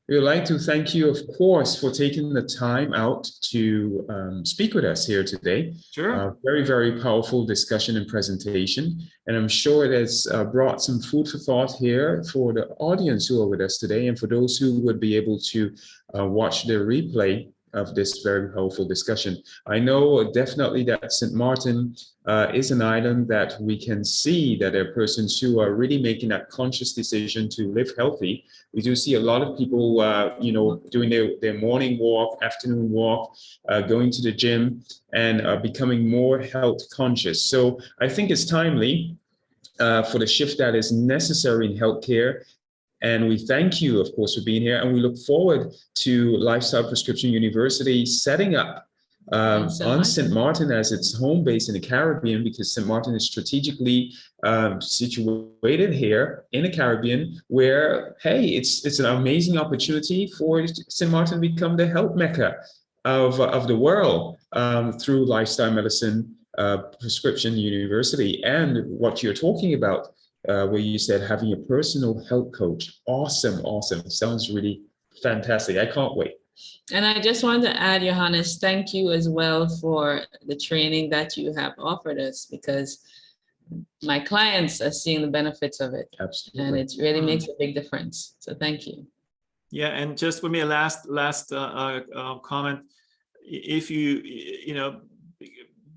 Speaker 2: we would like to thank you, of course, for taking the time out to speak with us here today.
Speaker 3: Sure.
Speaker 2: Very, very powerful discussion and presentation. And I'm sure it has brought some food for thought here for the audience who are with us today and for those who would be able to watch the replay of this very powerful discussion. I know definitely that St. Martin is an island that we can see that there are persons who are really making that conscious decision to live healthy. We do see a lot of people, doing their morning walk, afternoon walk, going to the gym and becoming more health conscious. So I think it's timely for the shift that is necessary in healthcare. And we thank you, of course, for being here. And we look forward to Lifestyle Prescription University setting up on St. Martin as its home base in the Caribbean, because St. Martin is strategically situated here in the Caribbean, where, hey, it's an amazing opportunity for St. Martin to become the health mecca of the world through lifestyle medicine, prescription university, and what you're talking about, where you said having a personal health coach. Awesome. Sounds really fantastic. I can't wait.
Speaker 1: And I just wanted to add, Johannes, thank you as well for the training that you have offered us, because my clients are seeing the benefits of it.
Speaker 2: Absolutely.
Speaker 1: And it really makes a big difference. So thank you.
Speaker 3: Yeah, and just for me, a last comment. If you know,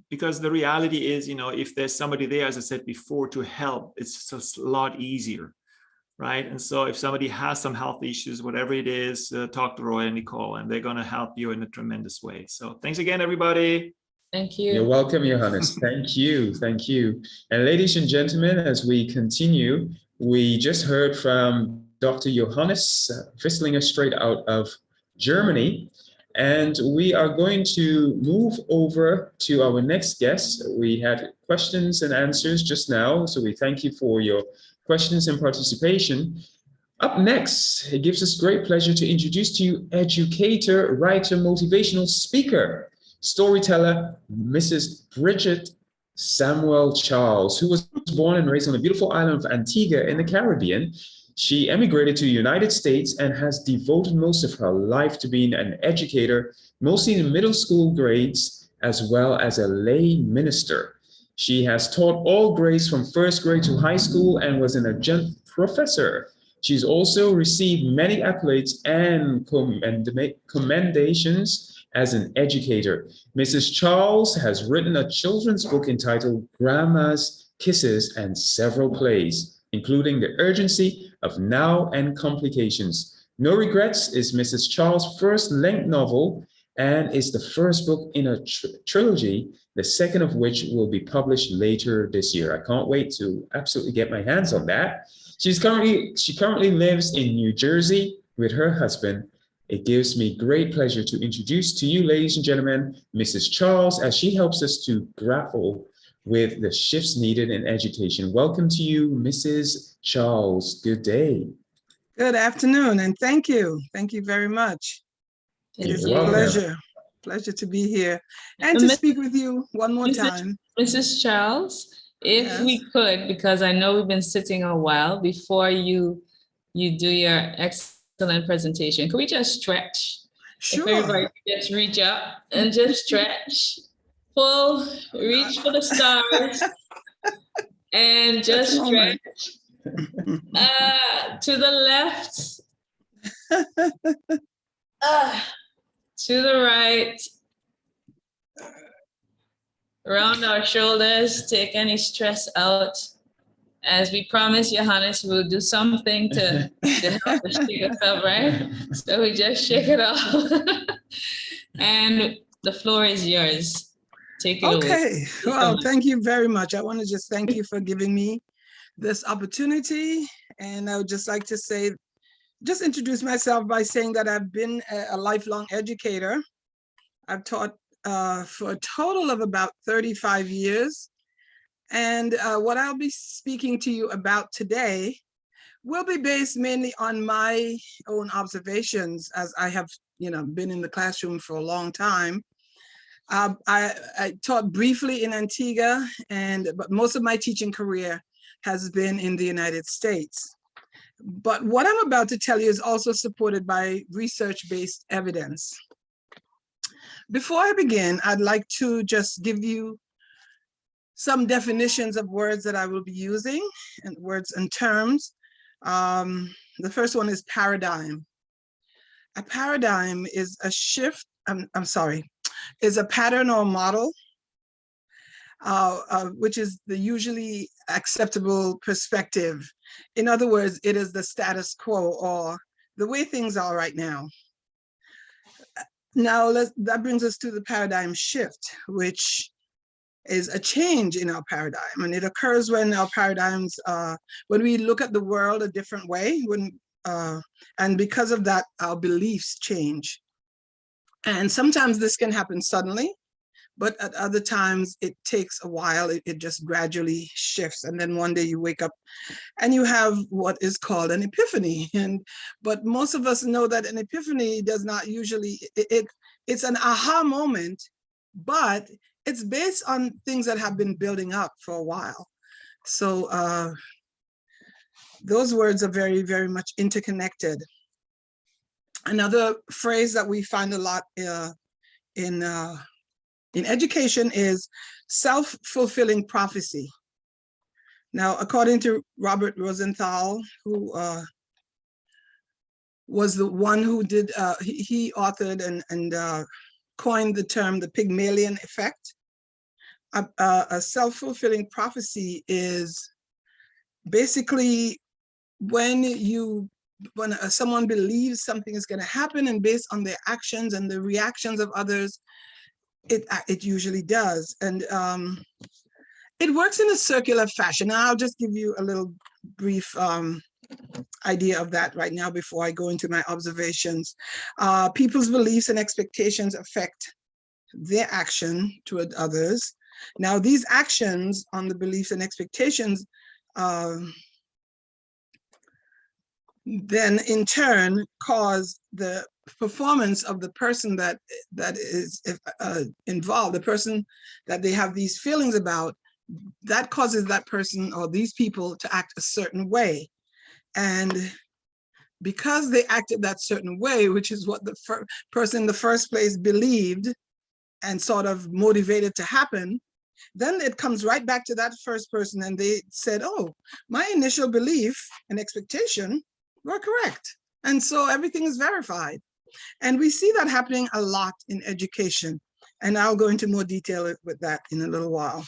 Speaker 3: because the reality is, you know, if there's somebody there, as I said before, to help, it's just a lot easier, right? And so if somebody has some health issues, whatever it is, talk to Roy and Nicole, and they're going to help you in a tremendous way. So thanks again, everybody.
Speaker 1: Thank you.
Speaker 2: You're welcome, Johannes. Thank you. And ladies and gentlemen, as we continue, we just heard from Dr. Johannes Fisslinger, straight out of Germany. And we are going to move over to our next guest. We had questions and answers just now, so we thank you for your questions and participation. Up next, it gives us great pleasure to introduce to you educator, writer, motivational speaker, storyteller, Mrs. Bridget Samuel Charles, who was born and raised on the beautiful island of Antigua in the Caribbean. She emigrated to the United States and has devoted most of her life to being an educator, mostly in middle school grades, as well as a lay minister. She has taught all grades from first grade to high school and was an adjunct professor. She's also received many accolades and commendations as an educator. Mrs. Charles has written a children's book entitled Grandma's Kisses and several plays, including The Urgency of Now and Complications. No Regrets is Mrs. Charles' first length novel and is the first book in a trilogy, the second of which will be published later this year. I can't wait to absolutely get my hands on that. She currently lives in New Jersey with her husband. It gives me great pleasure to introduce to you, ladies and gentlemen, Mrs. Charles, as she helps us to grapple with the shifts needed in education. Welcome to you, Mrs. Charles. Good day.
Speaker 5: Good afternoon, and thank you. Thank you very much. It is a pleasure to be here and to speak with you one more time.
Speaker 1: Mrs. Charles, if we could, because I know we've been sitting a while before you do your excellent presentation, could we just stretch?
Speaker 5: Sure.
Speaker 1: If everybody just reach up and just stretch. Pull, reach for the stars, and just stretch. To the left, to the right, around our shoulders, take any stress out. As we promised, Johannes will do something to help us shake us up, right? So we just shake it off. And the floor is yours. Take it away.
Speaker 5: Okay, well, thank you very much. I want to just thank you for giving me this opportunity. And I would just like to say, just introduce myself by saying that I've been a lifelong educator. I've taught for a total of about 35 years. And what I'll be speaking to you about today will be based mainly on my own observations, as I have, been in the classroom for a long time. I taught briefly in Antigua, but most of my teaching career has been in the United States. But what I'm about to tell you is also supported by research-based evidence. Before I begin, I'd like to just give you some definitions of words that I will be using, and words and terms. The first one is paradigm. A paradigm is a shift, is a pattern or model, which is the usually acceptable perspective. In other words, it is the status quo, or the way things are right now. Now, that brings us to the paradigm shift, which is a change in our paradigm. And it occurs when our paradigms, when we look at the world a different way, and because of that, our beliefs change. And sometimes this can happen suddenly, but at other times it takes a while. It just gradually shifts. And then one day you wake up and you have what is called an epiphany. But most of us know that an epiphany does not usually, it's an aha moment, but it's based on things that have been building up for a while. So those words are very, very much interconnected. Another phrase that we find a lot in education is self-fulfilling prophecy. Now, according to Robert Rosenthal, who was the one who did, he authored and coined the term the Pygmalion effect. A self-fulfilling prophecy is basically when someone believes something is going to happen, and based on their actions and the reactions of others, it usually does. And it works in a circular fashion. Now, I'll just give you a little brief idea of that right now before I go into my observations. People's beliefs and expectations affect their action toward others. Now, these actions on the beliefs and expectations then in turn cause the performance of the person that is involved, the person that they have these feelings about, that causes that person or these people to act a certain way. And because they acted that certain way, which is what the person in the first place believed and sort of motivated to happen, then it comes right back to that first person, and they said, oh, my initial belief and expectation were correct. And so everything is verified. And we see that happening a lot in education. And I'll go into more detail with that in a little while.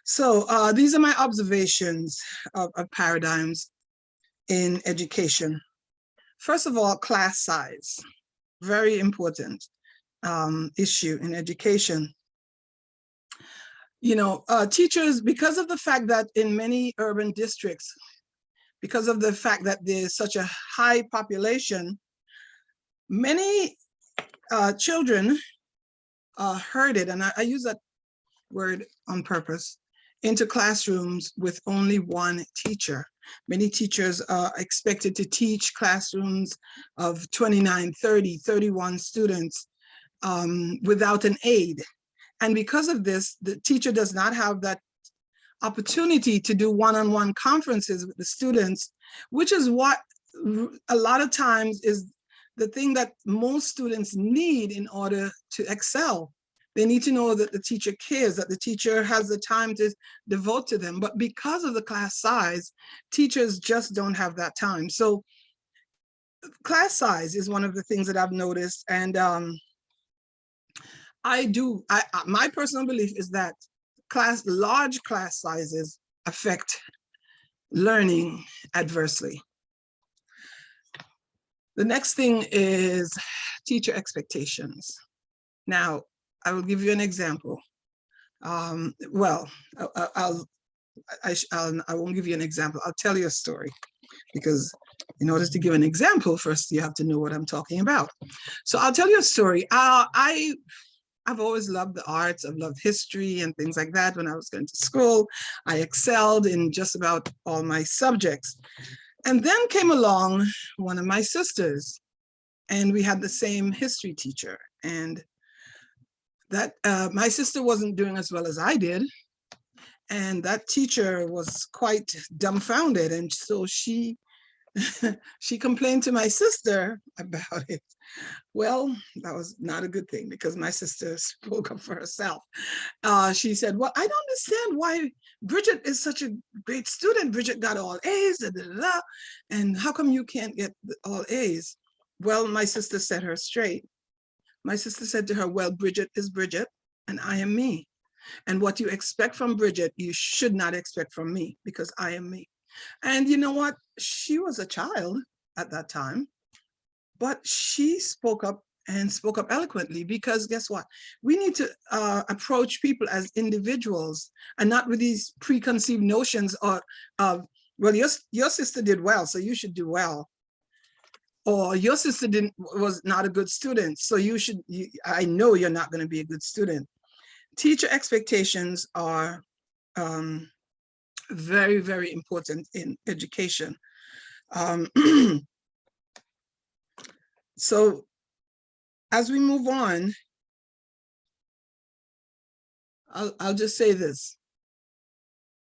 Speaker 5: So these are my observations of paradigms in education. First of all, class size, very important issue in education. You know, teachers, because of the fact that in many urban districts, because of the fact that there's such a high population, many children are herded, and I use that word on purpose, into classrooms with only one teacher. Many teachers are expected to teach classrooms of 29, 30, 31 students without an aide. And because of this, the teacher does not have that opportunity to do one-on-one conferences with the students, which is what a lot of times is the thing that most students need in order to excel. They need to know that the teacher cares, that the teacher has the time to devote to them. But because of the class size, teachers just don't have that time. So class size is one of the things that I've noticed. And my personal belief is that large class sizes affect learning adversely. The next thing is teacher expectations. Now, I will give you an example. Well, I won't give you an example. I'll tell you a story, because in order to give an example, first you have to know what I'm talking about. So I'll tell you a story. I've always loved the arts. I've loved history and things like that. When I was going to school, I excelled in just about all my subjects. And then came along one of my sisters, and we had the same history teacher. And that my sister wasn't doing as well as I did. And that teacher was quite dumbfounded. And so she complained to my sister about it. Well, that was not a good thing, because my sister spoke up for herself. She said, well, I don't understand why Bridget is such a great student. Bridget got all A's, and how come you can't get all A's? Well, my sister set her straight. My sister said to her, well, Bridget is Bridget and I am me. And what you expect from Bridget, you should not expect from me, because I am me. And you know what? She was a child at that time, but she spoke up, and spoke up eloquently, because guess what? We need to approach people as individuals, and not with these preconceived notions of well, your sister did well, so you should do well. or your sister was not a good student, so I know you're not going to be a good student. Teacher expectations are very, very important in education. So as we move on, I'll just say this.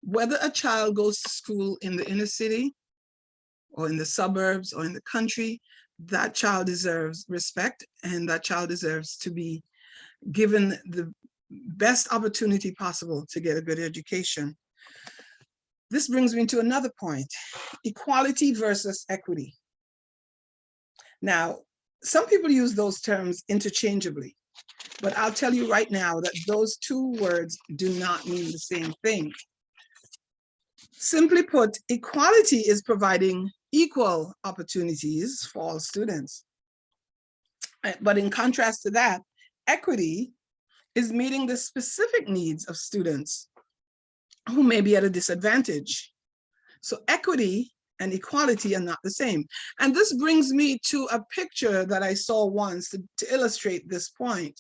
Speaker 5: Whether a child goes to school in the inner city or in the suburbs or in the country, that child deserves respect, and that child deserves to be given the best opportunity possible to get a good education. This brings me to another point: equality versus equity. Now, some people use those terms interchangeably, but I'll tell you right now that those two words do not mean the same thing. Simply put, equality is providing equal opportunities for all students. But in contrast to that, equity is meeting the specific needs of students who may be at a disadvantage. So equity and equality are not the same. And this brings me to a picture that I saw once to illustrate this point,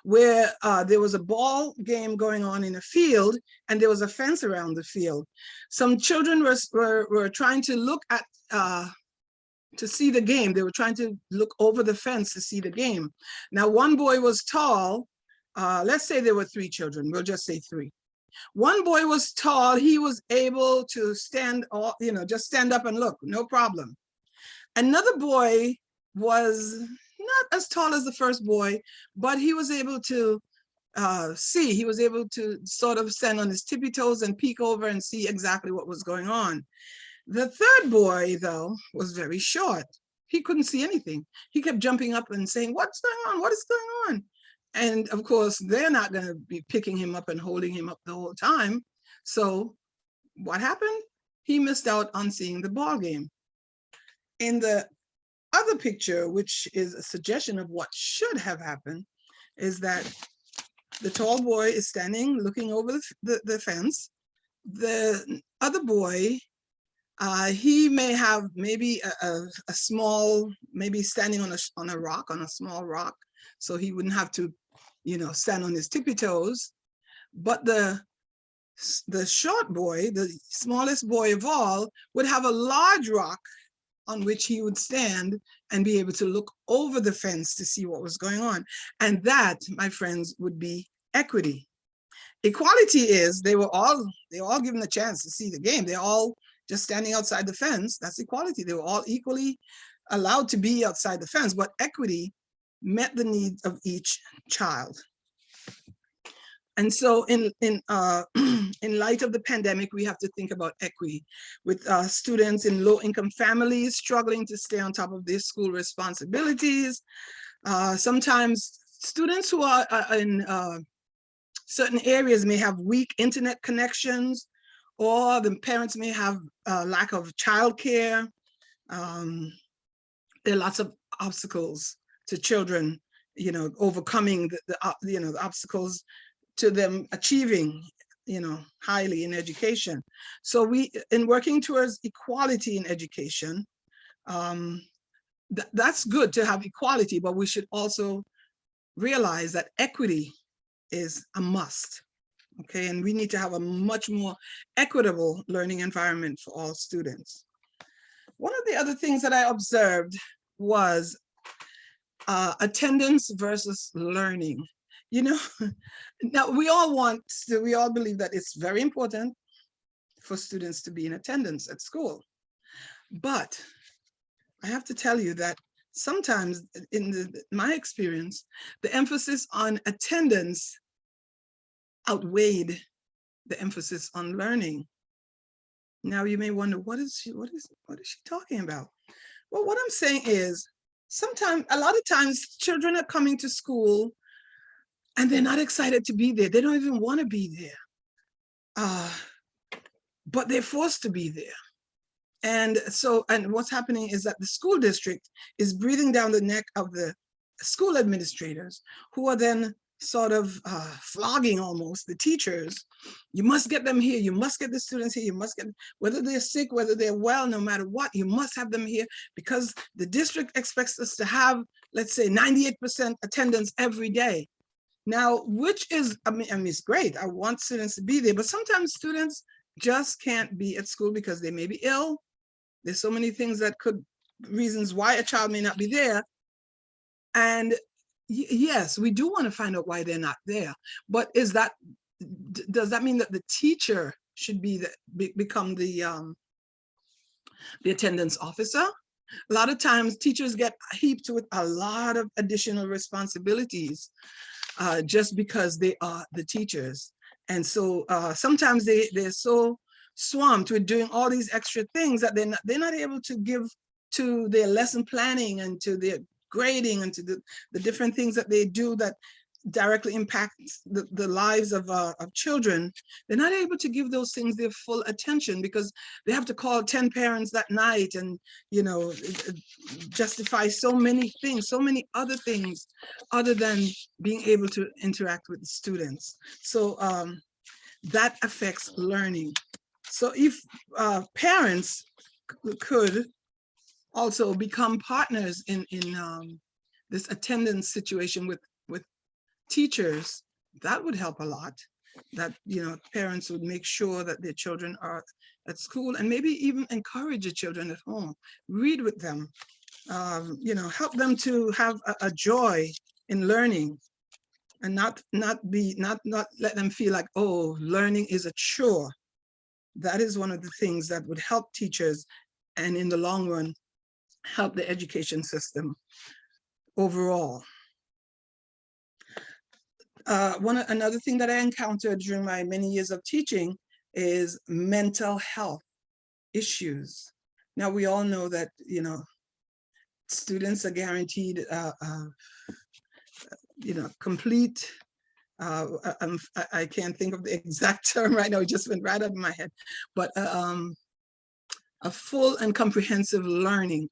Speaker 5: where there was a ball game going on in a field, and there was a fence around the field. Some children were trying to look at, to see the game. They were trying to look over the fence to see the game. Now, one boy was tall. Let's say there were 3 children. We'll just say 3. One boy was tall. He was able to stand, just stand up and look, no problem. Another boy was not as tall as the first boy, but he was able to see. He was able to sort of stand on his tippy toes and peek over and see exactly what was going on. The third boy, though, was very short. He couldn't see anything. He kept jumping up and saying, "What's going on? What is going on?" And of course, they're not going to be picking him up and holding him up the whole time. So what happened? He missed out on seeing the ball game. In the other picture, which is a suggestion of what should have happened, is that the tall boy is standing looking over the fence. The other boy, he may have maybe a small, maybe standing on a rock, on a small rock, so he wouldn't have to, stand on his tippy toes. But the short boy, the smallest boy of all, would have a large rock on which he would stand and be able to look over the fence to see what was going on. And that, my friends, would be equity. Equality is they were all given a chance to see the game. They're all just standing outside the fence. That's equality. They were all equally allowed to be outside the fence, but equity met the needs of each child. And so in light of the pandemic, we have to think about equity with students in low-income families struggling to stay on top of their school responsibilities. Sometimes students who are in certain areas may have weak internet connections, or the parents may have lack of childcare. There are lots of obstacles to children, overcoming the obstacles to them achieving, highly in education. So in working towards equality in education, that's good to have equality, but we should also realize that equity is a must. Okay, and we need to have a much more equitable learning environment for all students. One of the other things that I observed was attendance versus learning. Now we all believe that it's very important for students to be in attendance at school. But I have to tell you that sometimes in my experience, the emphasis on attendance outweighed the emphasis on learning. Now you may wonder, what is she talking about? Well, what I'm saying is, a lot of times children are coming to school and they're not excited to be there. They don't even want to be there, but they're forced to be there. And what's happening is that the school district is breathing down the neck of the school administrators, who are then sort of flogging almost the teachers. You must get them here. You must get the students here. You must get, whether they're sick, whether they're well, no matter what, you must have them here because the district expects us to have, let's say, 98% attendance every day. Now, which is, I mean, it's great. I want students to be there, but sometimes students just can't be at school because they may be ill. There's so many things that could, reasons why a child may not be there. And yes, we do want to find out why they're not there, but is that, does that mean that the teacher should be become the attendance officer? A lot of times teachers get heaped with a lot of additional responsibilities just because they are the teachers. And so sometimes they're so swamped with doing all these extra things that they're not able to give to their lesson planning and to their grading and to the different things that they do that directly impact the lives of children. They're not able to give those things their full attention because they have to call 10 parents that night and, you know, justify so many things, so many other things other than being able to interact with the students. So that affects learning. So if parents could also become partners in this attendance situation with teachers, that would help a lot. That, you know, parents would make sure that their children are at school and maybe even encourage the children at home, read with them, you know, help them to have a joy in learning and not let them feel like, oh, learning is a chore. That is one of the things that would help teachers and in the long run, help the education system overall. Another thing that I encountered during my many years of teaching is mental health issues. Now we all know that, you know, students are guaranteed, you know, complete, I can't think of the exact term right now, it just went right out of my head, but a full and comprehensive learning.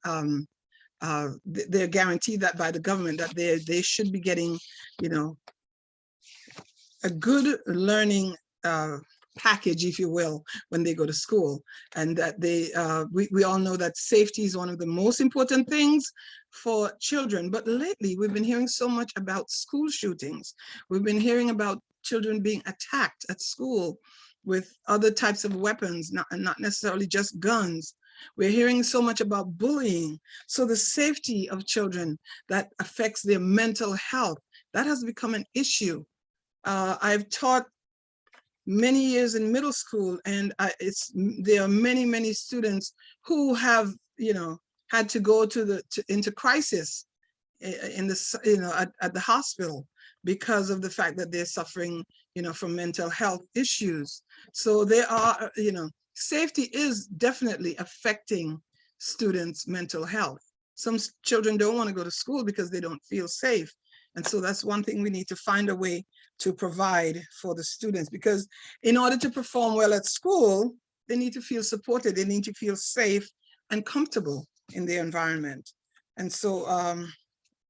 Speaker 5: They're guaranteed that by the government, that they should be getting, you know, a good learning package, if you will, when they go to school. And that they, we all know that safety is one of the most important things for children. But lately, we've been hearing so much about school shootings. We've been hearing about children being attacked at school with other types of weapons, not necessarily just guns. We're hearing so much about bullying. So the safety of children that affects their mental health, that has become an issue. I've taught many years in middle school, and there are many students who have, you know, had to go into crisis in the, you know, at the hospital because of the fact that they're suffering, you know, from mental health issues. So there are, you know, safety is definitely affecting students' mental health. Some children don't want to go to school because they don't feel safe. And so that's one thing we need to find a way to provide for the students, because in order to perform well at school, they need to feel supported, they need to feel safe and comfortable in their environment. And so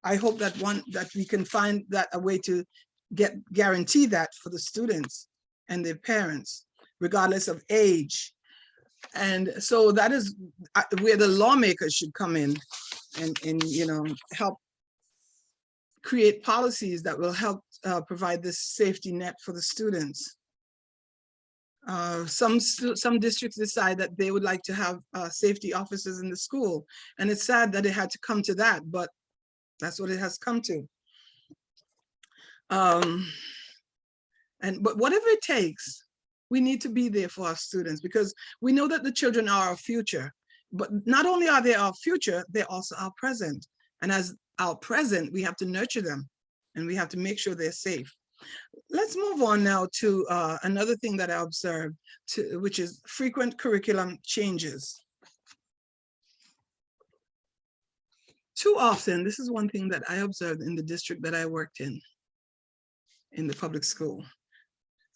Speaker 5: I hope that we can find that a way to guarantee that for the students and their parents, regardless of age. And so that is where the lawmakers should come in and you know, help create policies that will help provide this safety net for the students. Some districts decide that they would like to have safety officers in the school, and it's sad that it had to come to that, but that's what it has come to. But whatever it takes, we need to be there for our students, because we know that the children are our future. But not only are they our future, they're also our present. And as our present, we have to nurture them, and we have to make sure they're safe. Let's move on now to another thing that I observed, which is frequent curriculum changes. Too often, this is one thing that I observed in the district that I worked in the public school.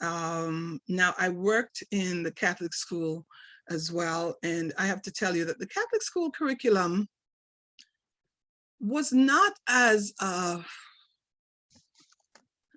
Speaker 5: Now, I worked in the Catholic school as well, and I have to tell you that the Catholic school curriculum was not as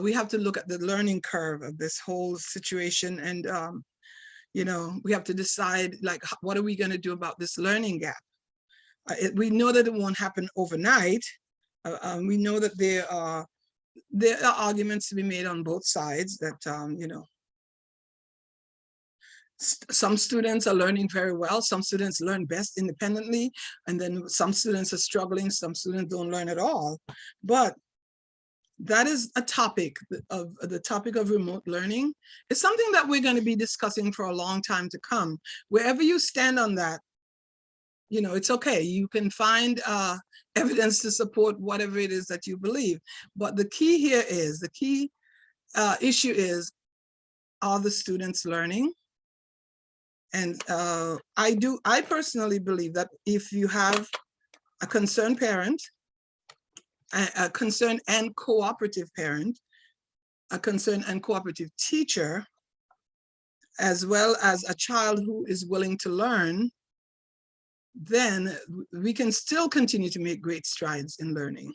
Speaker 5: we have to look at the learning curve of this whole situation, and you know, we have to decide, like, what are we going to do about this learning gap? We know that it won't happen overnight. We know that there are arguments to be made on both sides that, you know, some students are learning very well. Some students learn best independently. And then some students are struggling. Some students don't learn at all. But that is a topic of the topic of remote learning. It's something that we're going to be discussing for a long time to come. Wherever you stand on that, you know, it's okay. You can find evidence to support whatever it is that you believe. But the key here is, the key issue is, are the students learning? And I personally believe that if you have a concerned parent, a concerned and cooperative parent, a concerned and cooperative teacher, as well as a child who is willing to learn, then we can still continue to make great strides in learning.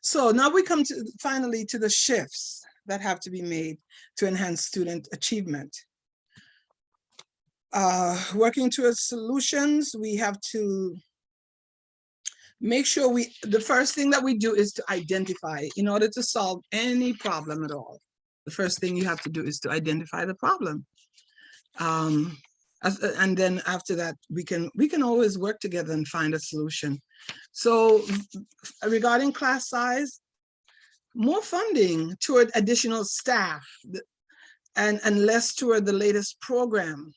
Speaker 5: So now we come to finally to the shifts that have to be made to enhance student achievement. Working towards solutions, we have to make sure the first thing that we do is to identify. In order to solve any problem at all, the first thing you have to do is to identify the problem. And then after that, we can always work together and find a solution. So regarding class size, more funding toward additional staff, and less toward the latest program,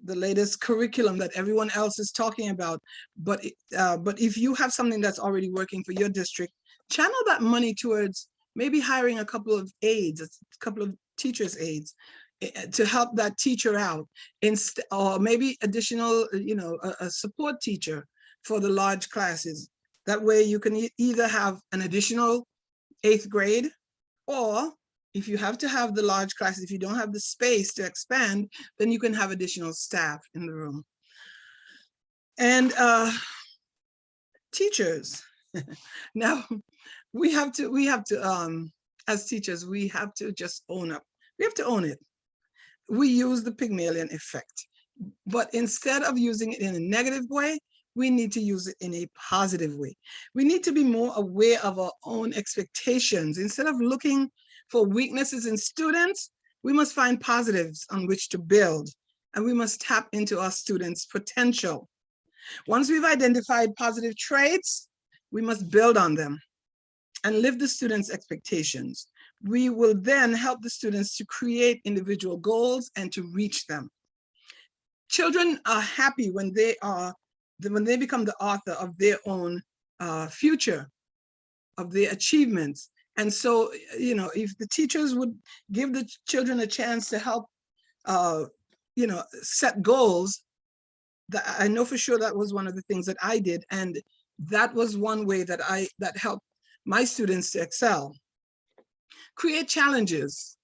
Speaker 5: the latest curriculum that everyone else is talking about. But if you have something that's already working for your district, channel that money towards maybe hiring a couple of aides, a couple of teachers' aides, to help that teacher out, or maybe additional, you know, a support teacher for the large classes. That way you can either have an additional 8th grade, or if you have to have the large classes, if you don't have the space to expand, then you can have additional staff in the room. And teachers, now we have to, as teachers, we have to just own up. We have to own it. We use the Pygmalion effect, but instead of using it in a negative way, we need to use it in a positive way. We need to be more aware of our own expectations. Instead of looking for weaknesses in students, we must find positives on which to build, and we must tap into our students' potential. Once we've identified positive traits, we must build on them and lift the students' expectations. We will then help the students to create individual goals and to reach them. Children are happy when they become the author of their own future, of their achievements. And so, you know, if the teachers would give the children a chance to help, you know, set goals, I know for sure that was one of the things that I did. And that was one way that that helped my students to excel. Create challenges.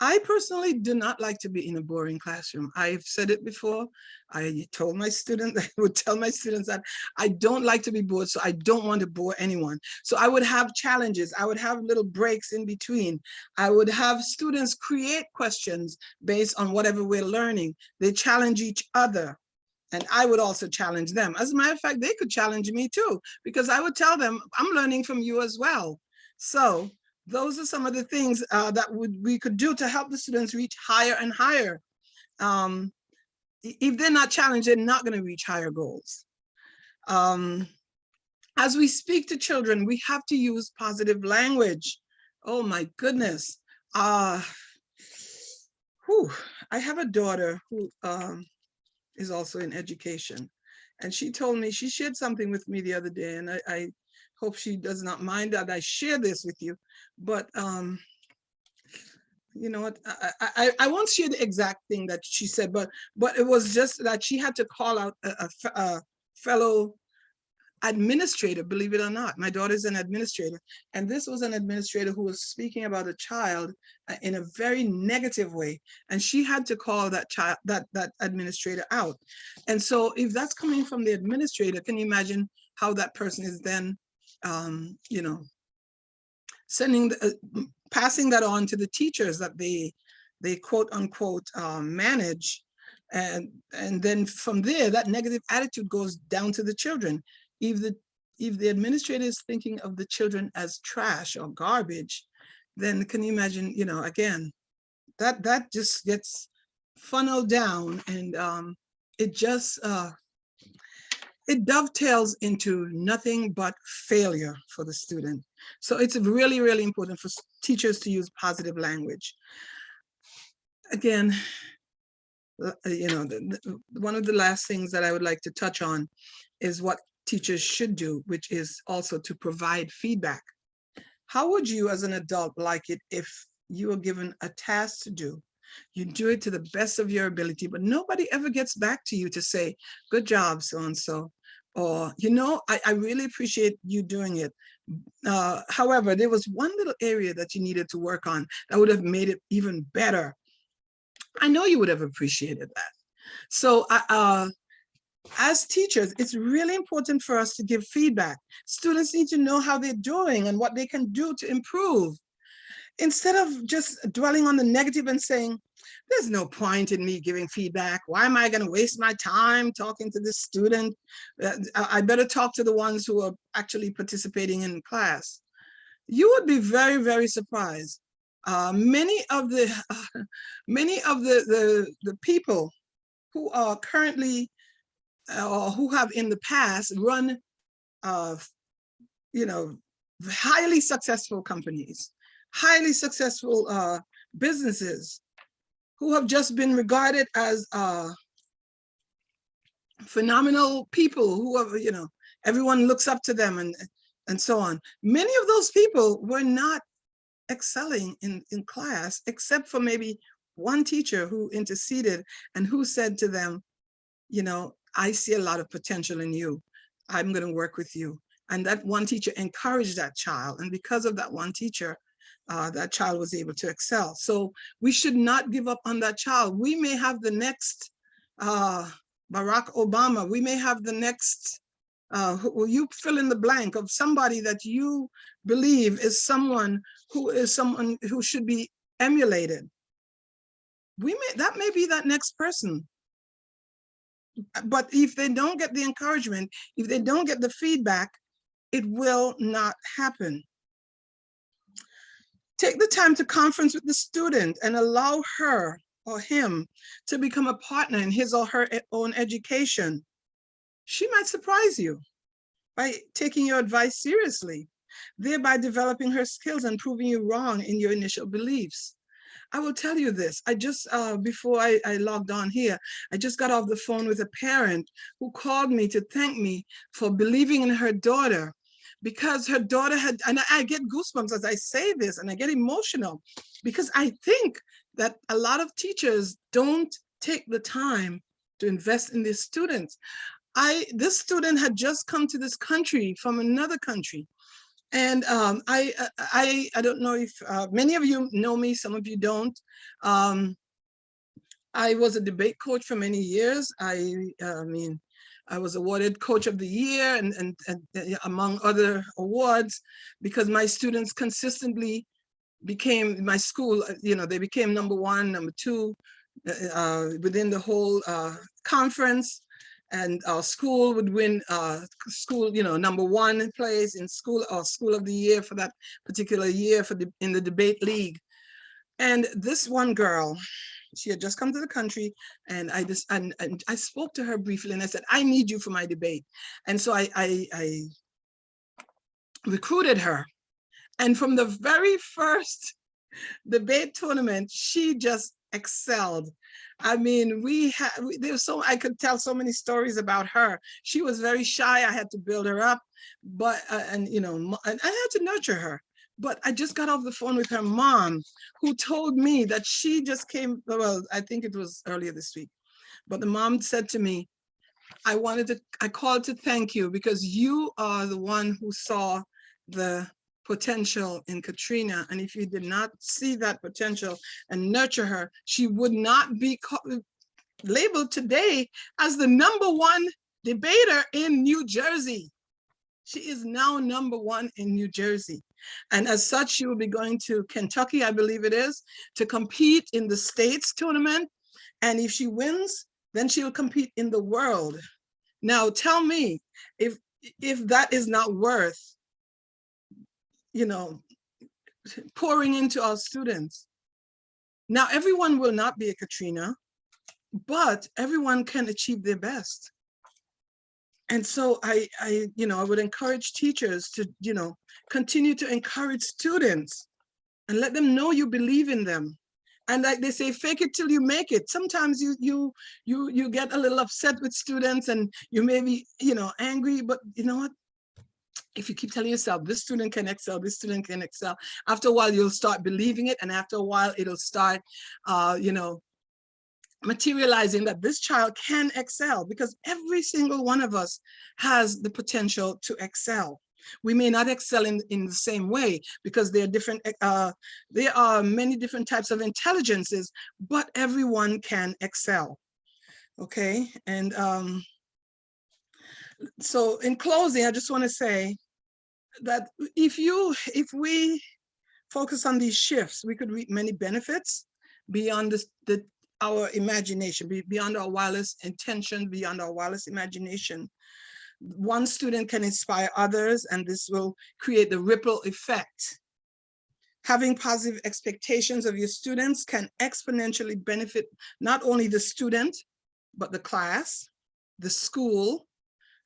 Speaker 5: I personally do not like to be in a boring classroom. I've said it before. I told my students, I would tell my students that I don't like to be bored, so I don't want to bore anyone. So I would have challenges. I would have little breaks in between. I would have students create questions based on whatever we're learning. They challenge each other, and I would also challenge them. As a matter of fact, they could challenge me too, because I would tell them, I'm learning from you as well. So those are some of the things that we could do to help the students reach higher and higher. If they're not challenged, they're not going to reach higher goals. As we speak to children, we have to use positive language. Oh my goodness. I have a daughter who is also in education, and she told me, she shared something with me the other day, and I hope she does not mind that I share this with you, but you know what, I won't share the exact thing that she said, but it was just that she had to call out a fellow administrator, believe it or not. My daughter's an administrator, and this was an administrator who was speaking about a child in a very negative way, and she had to call that child, that administrator out. And so if that's coming from the administrator, can you imagine how that person is then you know, passing that on to the teachers that they quote unquote manage. And then from there, that negative attitude goes down to the children. If the administrator is thinking of the children as trash or garbage, then can you imagine, again, that just gets funneled down, and it just it dovetails into nothing but failure for the student. So it's really, really important for teachers to use positive language. Again, one of the last things that I would like to touch on is what teachers should do, which is also to provide feedback. How would you as an adult like it if you were given a task to do? You do it to the best of your ability, but nobody ever gets back to you to say, good job, so-and-so, or, I really appreciate you doing it. However, there was one little area that you needed to work on that would have made it even better. I know you would have appreciated that. So as teachers, it's really important for us to give feedback. Students need to know how they're doing and what they can do to improve. Instead of just dwelling on the negative and saying, there's no point in me giving feedback. Why am I going to waste my time talking to this student? I better talk to the ones who are actually participating in class. You would be very, very surprised. Many of the people who are currently or who have in the past run, highly successful companies, highly successful businesses, who have just been regarded as phenomenal people who have, everyone looks up to them and so on. Many of those people were not excelling in class, except for maybe one teacher who interceded and who said to them, I see a lot of potential in you. I'm going to work with you. And that one teacher encouraged that child. And because of that one teacher, that child was able to excel. So we should not give up on that child. We may have the next Barack Obama. We may have the next, you fill in the blank of somebody that you believe is someone who should be emulated. That may be that next person. But if they don't get the encouragement, if they don't get the feedback, it will not happen. Take the time to conference with the student and allow her or him to become a partner in his or her own education. She might surprise you by taking your advice seriously, thereby developing her skills and proving you wrong in your initial beliefs. I will tell you this, I just, before I logged on here, I just got off the phone with a parent who called me to thank me for believing in her daughter, because her daughter had, and I get goosebumps as I say this, and I get emotional, because I think that a lot of teachers don't take the time to invest in their students. This student had just come to this country from another country. And I don't know if many of you know me, some of you don't. I was a debate coach for many years. I was awarded Coach of the Year and among other awards, because my students consistently became, my school, they became number one, number two within the whole conference. And our school would win number one place in school, or School of the Year for that particular year in the debate league. And this one girl, she had just come to the country, and I spoke to her briefly, and I said, I need you for my debate. And so I recruited her. And from the very first debate tournament, she just excelled. I mean, I could tell so many stories about her. She was very shy. I had to build her up, but and I had to nurture her. But I just got off the phone with her mom, who told me that she just came, well, I think it was earlier this week, but the mom said to me, I called to thank you, because you are the one who saw the potential in Katrina. And if you did not see that potential and nurture her, she would not be labeled today as the #1 debater in New Jersey. She is now #1 in New Jersey. And as such, she will be going to Kentucky, I believe it is, to compete in the states tournament. And if she wins, then she will compete in the world. Now, tell me if that is not worth, you know, pouring into our students. Now, everyone will not be a Katrina, but everyone can achieve their best. And so I would encourage teachers to, continue to encourage students and let them know you believe in them. And like they say, fake it till you make it. Sometimes you get a little upset with students and you may be, angry, but you know what? If you keep telling yourself, this student can excel, this student can excel, after a while, you'll start believing it. And after a while, it'll start, materializing that this child can excel, because every single one of us has the potential to excel. We may not excel in the same way, because there are many different types of intelligences, but everyone can excel. Okay, and so in closing, I just want to say that if we focus on these shifts, we could reap many benefits beyond our imagination, beyond our wildest intention, beyond our wildest imagination. One student can inspire others, and this will create the ripple effect. Having positive expectations of your students can exponentially benefit not only the student, but the class, the school,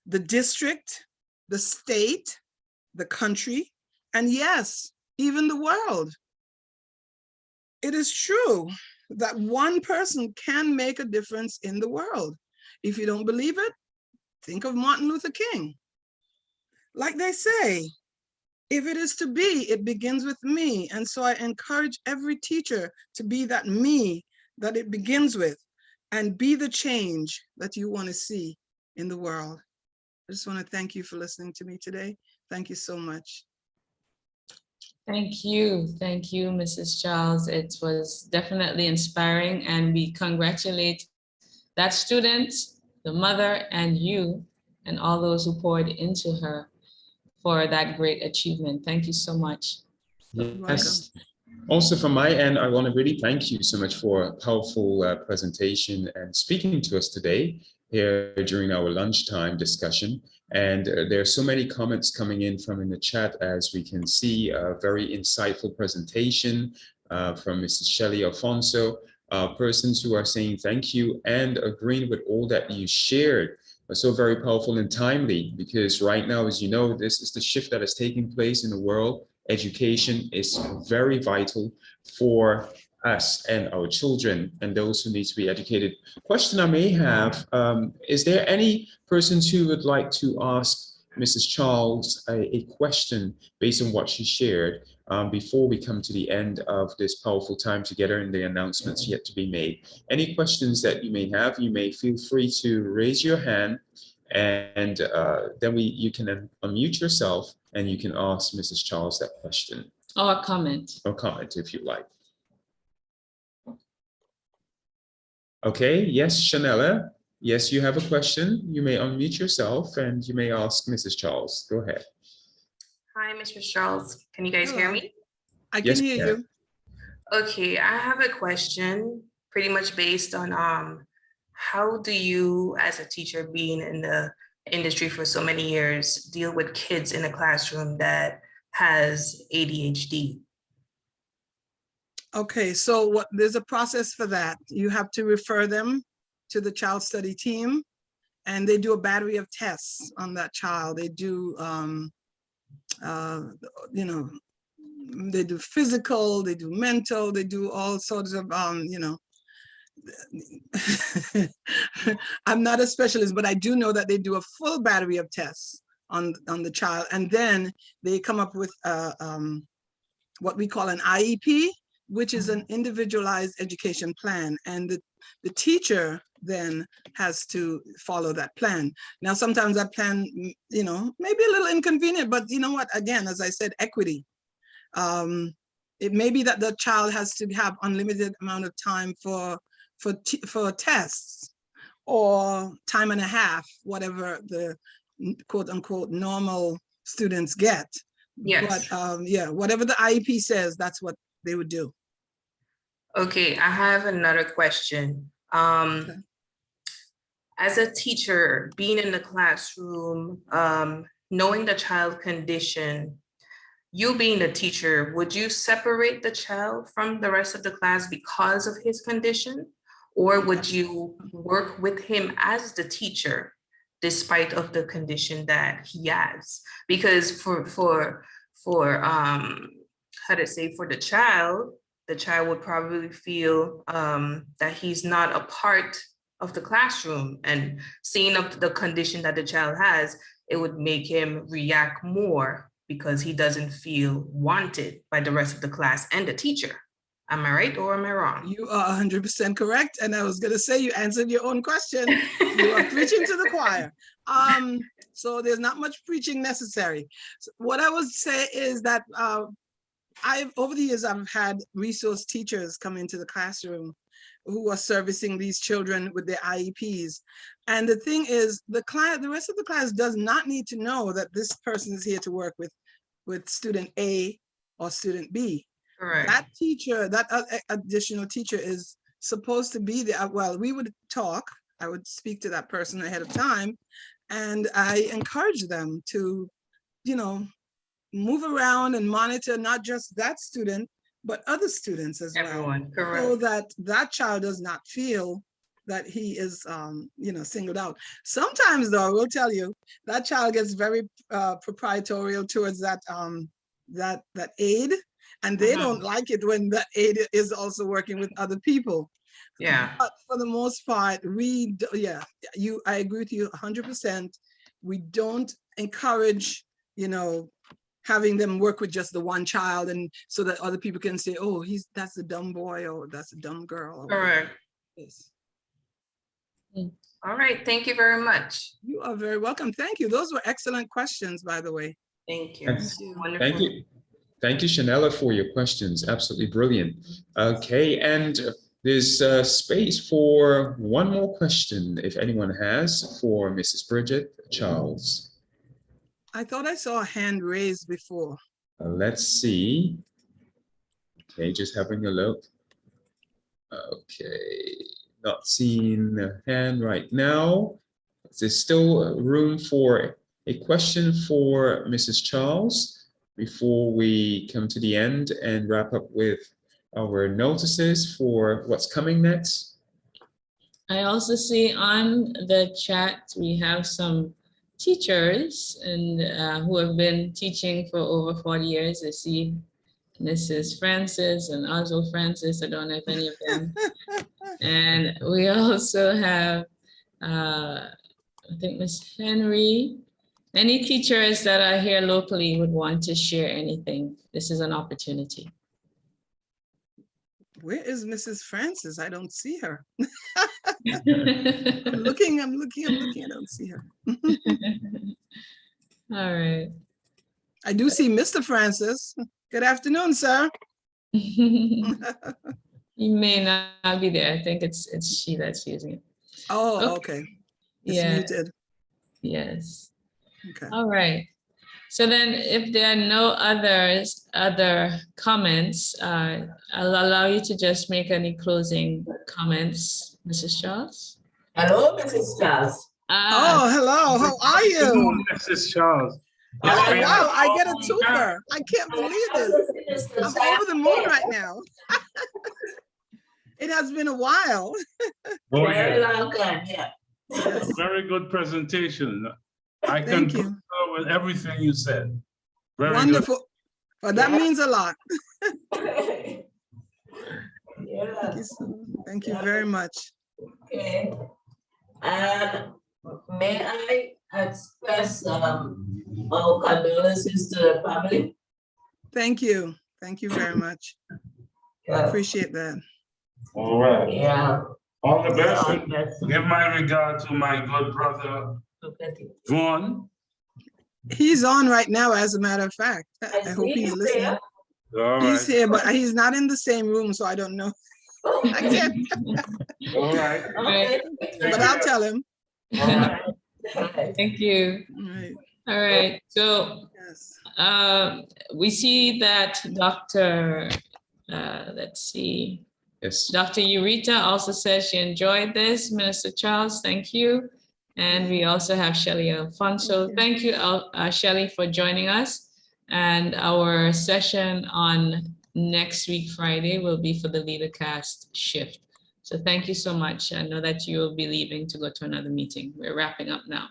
Speaker 5: the district, the state, the country, and yes, even the world. It is true that one person can make a difference in the world. If you don't believe it, think of Martin Luther King. Like they say, if it is to be, it begins with me. And so I encourage every teacher to be that me that it begins with, and be the change that you want to see in the world. I just want to thank you for listening to me today. Thank you so much.
Speaker 1: Thank you, Mrs. Charles. It was definitely inspiring, and we congratulate that student, the mother, and you, and all those who poured into her for that great achievement. Thank you so much.
Speaker 2: Yes. Also from my end, I want to really thank you so much for a powerful presentation and speaking to us today here during our lunchtime discussion. And there are so many comments coming in from in the chat, as we can see. A very insightful presentation from Mrs. Shelley Alfonso, persons who are saying thank you and agreeing with all that you shared. So very powerful and timely, because right now, as you know, this is the shift that is taking place in the world. Education is very vital for us and our children and those who need to be educated. Question I may have, is there any persons who would like to ask Mrs. Charles a question based on what she shared before we come to the end of this powerful time together and the announcements yet to be made? Any questions that you may have, you may feel free to raise your hand, and then you can unmute yourself and you can ask Mrs. Charles that question.
Speaker 1: Or a comment.
Speaker 2: Or comment if you like. Okay, yes, Shanella. Yes, you have a question. You may unmute yourself and you may ask Mrs. Charles. Go ahead.
Speaker 6: Hi, Mrs. Charles. Can you guys hear me?
Speaker 5: I can hear you.
Speaker 6: Okay, I have a question pretty much based on how do you, as a teacher being in the industry for so many years, deal with kids in a classroom that has ADHD?
Speaker 5: Okay, so there's a process for that. You have to refer them to the child study team, and they do a battery of tests on that child. They do, they do physical, they do mental, they do all sorts of, I'm not a specialist, but I do know that they do a full battery of tests on the child, and then they come up with what we call an IEP, which is an individualized education plan, and the teacher then has to follow that plan. Now, sometimes that plan, may be a little inconvenient, but you know what? Again, as I said, equity. It may be that the child has to have unlimited amount of time for tests, or time and a half, whatever the quote unquote normal students get.
Speaker 6: Yes.
Speaker 5: But yeah, whatever the IEP says, that's what they would do.
Speaker 6: Okay, I have another question.
Speaker 5: Okay.
Speaker 6: As a teacher, being in the classroom, knowing the child condition, you being the teacher, would you separate the child from the rest of the class because of his condition? Or would you work with him as the teacher despite of the condition that he has? Because for how to say, for the child would probably feel that he's not a part of the classroom, and seeing up the condition that the child has, it would make him react more because he doesn't feel wanted by the rest of the class and the teacher. Am I right or am I wrong?
Speaker 5: You are 100% correct. And I was going to say, you answered your own question. You are preaching to the choir. So there's not much preaching necessary. So what I would say is that over the years, I've had resource teachers come into the classroom who are servicing these children with their IEPs. And the thing is, the rest of the class does not need to know that this person is here to work with student A or student B.
Speaker 6: Correct.
Speaker 5: That teacher, that additional teacher is supposed to be there. Well, we would talk, I would speak to that person ahead of time, and I encourage them to, move around and monitor not just that student, but other students as
Speaker 6: Everyone,
Speaker 5: well.
Speaker 6: correct.
Speaker 5: So that child does not feel that he is, singled out. Sometimes though, I will tell you, that child gets very proprietorial towards that aide, and they don't like it when that aide is also working with other people.
Speaker 6: Yeah.
Speaker 5: But for the most part, I agree with you 100%. We don't encourage, having them work with just the one child, and so that other people can say, oh, that's a dumb boy, or that's a dumb girl.
Speaker 6: Correct.
Speaker 5: Yes.
Speaker 6: All right. Thank you very much.
Speaker 5: You are very welcome. Thank you. Those were excellent questions, by the way.
Speaker 6: Thank you.
Speaker 2: Yes.
Speaker 6: Wonderful.
Speaker 2: Thank you. Thank you, Shanella, for your questions. Absolutely brilliant. Okay, and there's space for one more question, if anyone has, for Mrs. Bridget Charles.
Speaker 5: I thought I saw a hand raised before.
Speaker 2: Let's see. Okay, just having a look. Okay, not seeing the hand right now. There's still room for a question for Mrs. Charles before we come to the end and wrap up with our notices for what's coming next.
Speaker 1: I also see on the chat, we have some teachers and who have been teaching for over 40 years. I see Mrs. Francis and Oswald Francis. I don't know if any of them. And we also have, I think Miss Henry. Any teachers that are here locally would want to share anything. This is an opportunity.
Speaker 5: Where is Mrs. Francis? I don't see her. I'm looking, I don't see her.
Speaker 1: All right.
Speaker 5: I do see Mr. Francis. Good afternoon, sir.
Speaker 1: He may not be there. I think it's she that's using it.
Speaker 5: Oh, okay. It's muted.
Speaker 1: Yes.
Speaker 5: Okay.
Speaker 1: All right. So then if there are no other comments, I'll allow you to just make any closing comments, Mrs. Charles.
Speaker 7: Hello, Mrs. Charles.
Speaker 5: Oh, hello. How are you?
Speaker 8: Mrs. Charles.
Speaker 5: Oh, wow. I get a twofer. I can't believe this. I'm over the moon right now. It has been a while.
Speaker 8: Oh,
Speaker 7: Very
Speaker 8: yeah.
Speaker 7: long time, yeah.
Speaker 5: Yes.
Speaker 8: Very good presentation. I
Speaker 5: Thank
Speaker 8: concur with everything you said. Very
Speaker 5: Wonderful. Well, that
Speaker 7: Yeah.
Speaker 5: means a lot.
Speaker 7: Yeah.
Speaker 5: Thank you very much.
Speaker 7: Okay. And may I express our condolences to the family?
Speaker 5: Thank you. Thank you very much. I
Speaker 7: Yeah.
Speaker 5: appreciate that.
Speaker 8: All right.
Speaker 7: Yeah.
Speaker 8: All the best.
Speaker 7: All
Speaker 8: And
Speaker 7: the best.
Speaker 8: give my regard to my good brother, Vaughn.
Speaker 5: He's on right now, as a matter of fact. I hope
Speaker 7: see
Speaker 5: he's
Speaker 7: he's
Speaker 5: listening.
Speaker 8: All
Speaker 5: He's
Speaker 8: right.
Speaker 5: here, but he's not in the same room, so I don't know. I can't,
Speaker 8: All right.
Speaker 7: Okay.
Speaker 5: but I'll tell him.
Speaker 8: All right.
Speaker 7: All right.
Speaker 1: Thank you.
Speaker 5: All right.
Speaker 1: All right. So
Speaker 5: Yes.
Speaker 1: we see that Dr. Let's see.
Speaker 2: Yes.
Speaker 1: Dr. Eureka also says she enjoyed this. Minister Charles, thank you. And we also have Shelley Alfonso. Thank you, Shelley, for joining us. And our session on next week, Friday, will be for the LeaderCast shift. So thank you so much. I know that you will be leaving to go to another meeting. We're wrapping up now.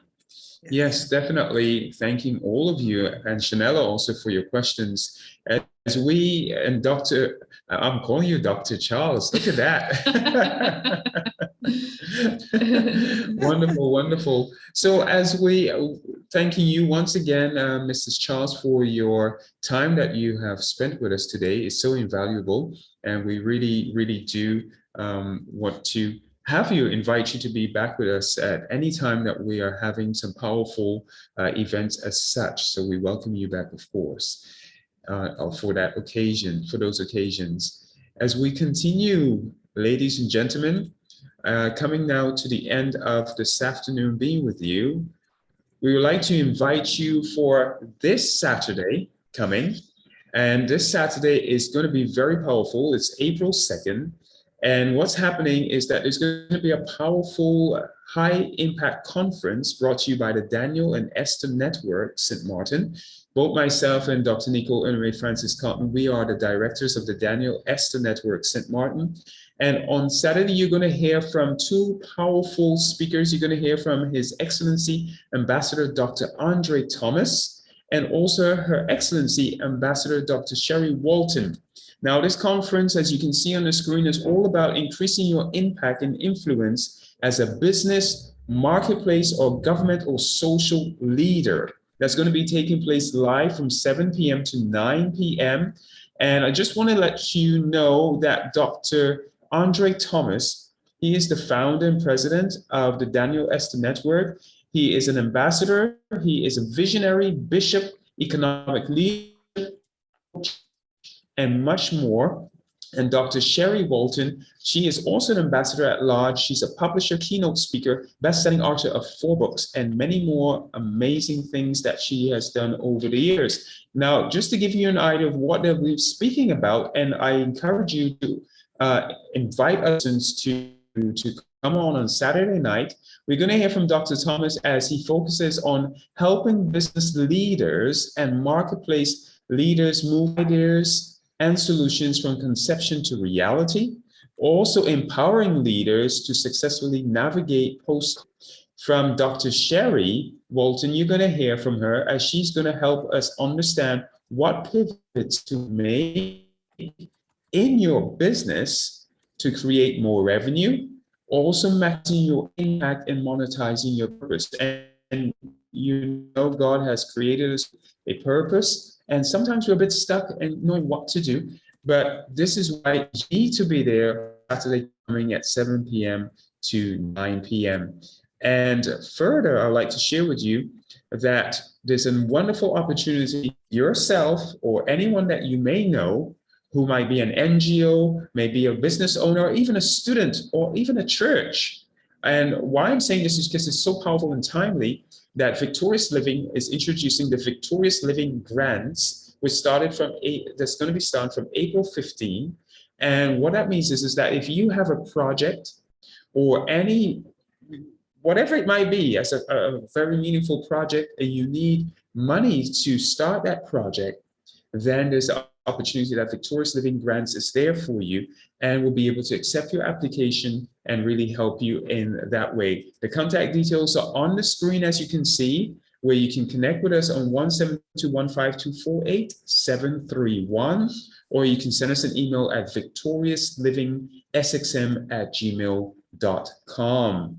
Speaker 2: Yes, definitely. Thanking all of you and Shanella also for your questions. As we and Dr. I'm calling you Dr. Charles. Look at that. Wonderful, wonderful. So as we thanking you once again, Mrs. Charles, for your time that you have spent with us today. It's so invaluable, and we really, really do want to invite you to be back with us at any time that we are having some powerful events as such. So we welcome you back, of course, for that occasion, for those occasions. As we continue, ladies and gentlemen, coming now to the end of this afternoon being with you, we would like to invite you for this Saturday coming. And this Saturday is going to be very powerful. It's April 2nd. And what's happening is that there's going to be a powerful high impact conference brought to you by the Daniel and Esther Network, St. Martin. Both myself and Dr. Nicole Unre Francis Cotton, we are the directors of the Daniel Esther Network, St. Martin. And on Saturday, you're going to hear from two powerful speakers. You're going to hear from His Excellency Ambassador Dr. Andre Thomas, and also Her Excellency Ambassador Dr. Sherry Walton. Now, this conference, as you can see on the screen, is all about increasing your impact and influence as a business, marketplace, or government or social leader. That's going to be taking place live from 7 p.m. to 9 p.m. And I just want to let you know that Dr. Andre Thomas, he is the founder and president of the Daniel Esther Network. He is an ambassador. He is a visionary, bishop, economic leader, and much more. And Dr. Sherry Walton, she is also an ambassador at large. She's a publisher, keynote speaker, best-selling author of 4 books, and many more amazing things that she has done over the years. Now, just to give you an idea of what they'll be speaking about, and I encourage you to invite us to come on Saturday night. We're going to hear from Dr. Thomas as he focuses on helping business leaders and marketplace leaders move ideas and solutions from conception to reality, also empowering leaders to successfully navigate post. From Dr. Sherry Walton, you're going to hear from her as she's going to help us understand what pivots to make in your business to create more revenue, also maximizing your impact and monetizing your purpose. And you know God has created us a purpose, and sometimes we're a bit stuck in knowing what to do, but this is why you need to be there Saturday coming at 7 p.m. to 9 p.m. And further, I'd like to share with you that there's a wonderful opportunity yourself or anyone that you may know who might be an NGO, maybe a business owner, or even a student, or even a church. And why I'm saying this is because it's so powerful and timely that Victorious Living is introducing the Victorious Living Grants, which started from that's going to be starting from April 15. And what that means is that if you have a project or whatever it might be, as a very meaningful project, and you need money to start that project, then there's an opportunity that Victorious Living Grants is there for you and will be able to accept your application and really help you in that way. The contact details are on the screen, as you can see, where you can connect with us on 17215248731, or you can send us an email at victoriousliving@gmail.com.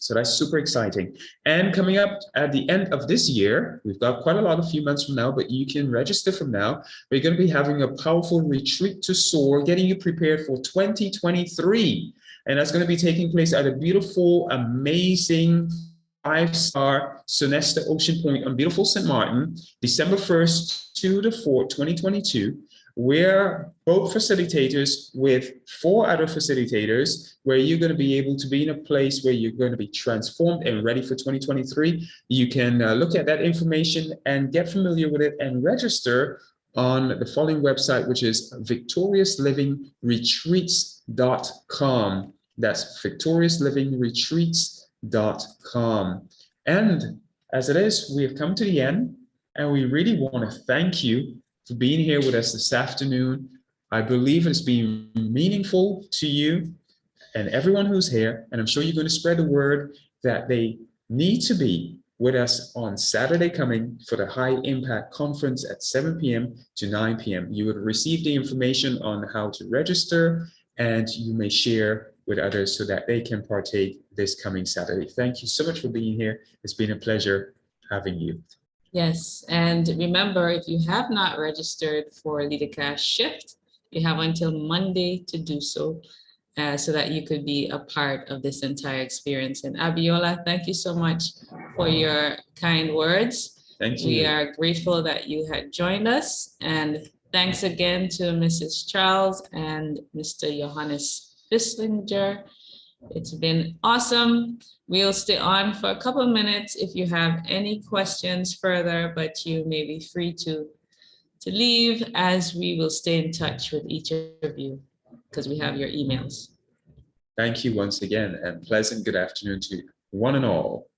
Speaker 2: So that's super exciting. And coming up at the end of this year, we've got quite a few months from now, but you can register from now. We're going to be having a powerful retreat to soar, getting you prepared for 2023. And that's going to be taking place at a beautiful, amazing 5-star Sonesta Ocean Point on beautiful St. Martin, December 1st to the 4th, 2022. we're both facilitators with 4 other facilitators, where you're going to be able to be in a place where you're going to be transformed and ready for 2023. You can look at that information and get familiar with it and register on the following website, which is victoriouslivingretreats.com. That's victoriouslivingretreats.com. And as it is, we have come to the end, and we really want to thank you for being here with us this afternoon. I believe it's been meaningful to you and everyone who's here, and I'm sure you're going to spread the word that they need to be with us on Saturday coming for the High Impact Conference at 7 p.m. to 9 p.m. You will receive the information on how to register, and you may share with others so that they can partake this coming Saturday. Thank you so much for being here. It's been a pleasure having you.
Speaker 1: Yes, and remember, if you have not registered for LeaderCast Shift, you have until Monday to do so, so that you could be a part of this entire experience. And Abiola, thank you so much for your kind words.
Speaker 2: Thank you.
Speaker 1: We are grateful that you had joined us, and thanks again to Mrs. Charles and Mr. Johannes Fisslinger. It's been awesome. We'll stay on for a couple of minutes if you have any questions further, but you may be free to leave, as we will stay in touch with each of you because we have your emails.
Speaker 2: Thank you once again, and pleasant good afternoon to one and all.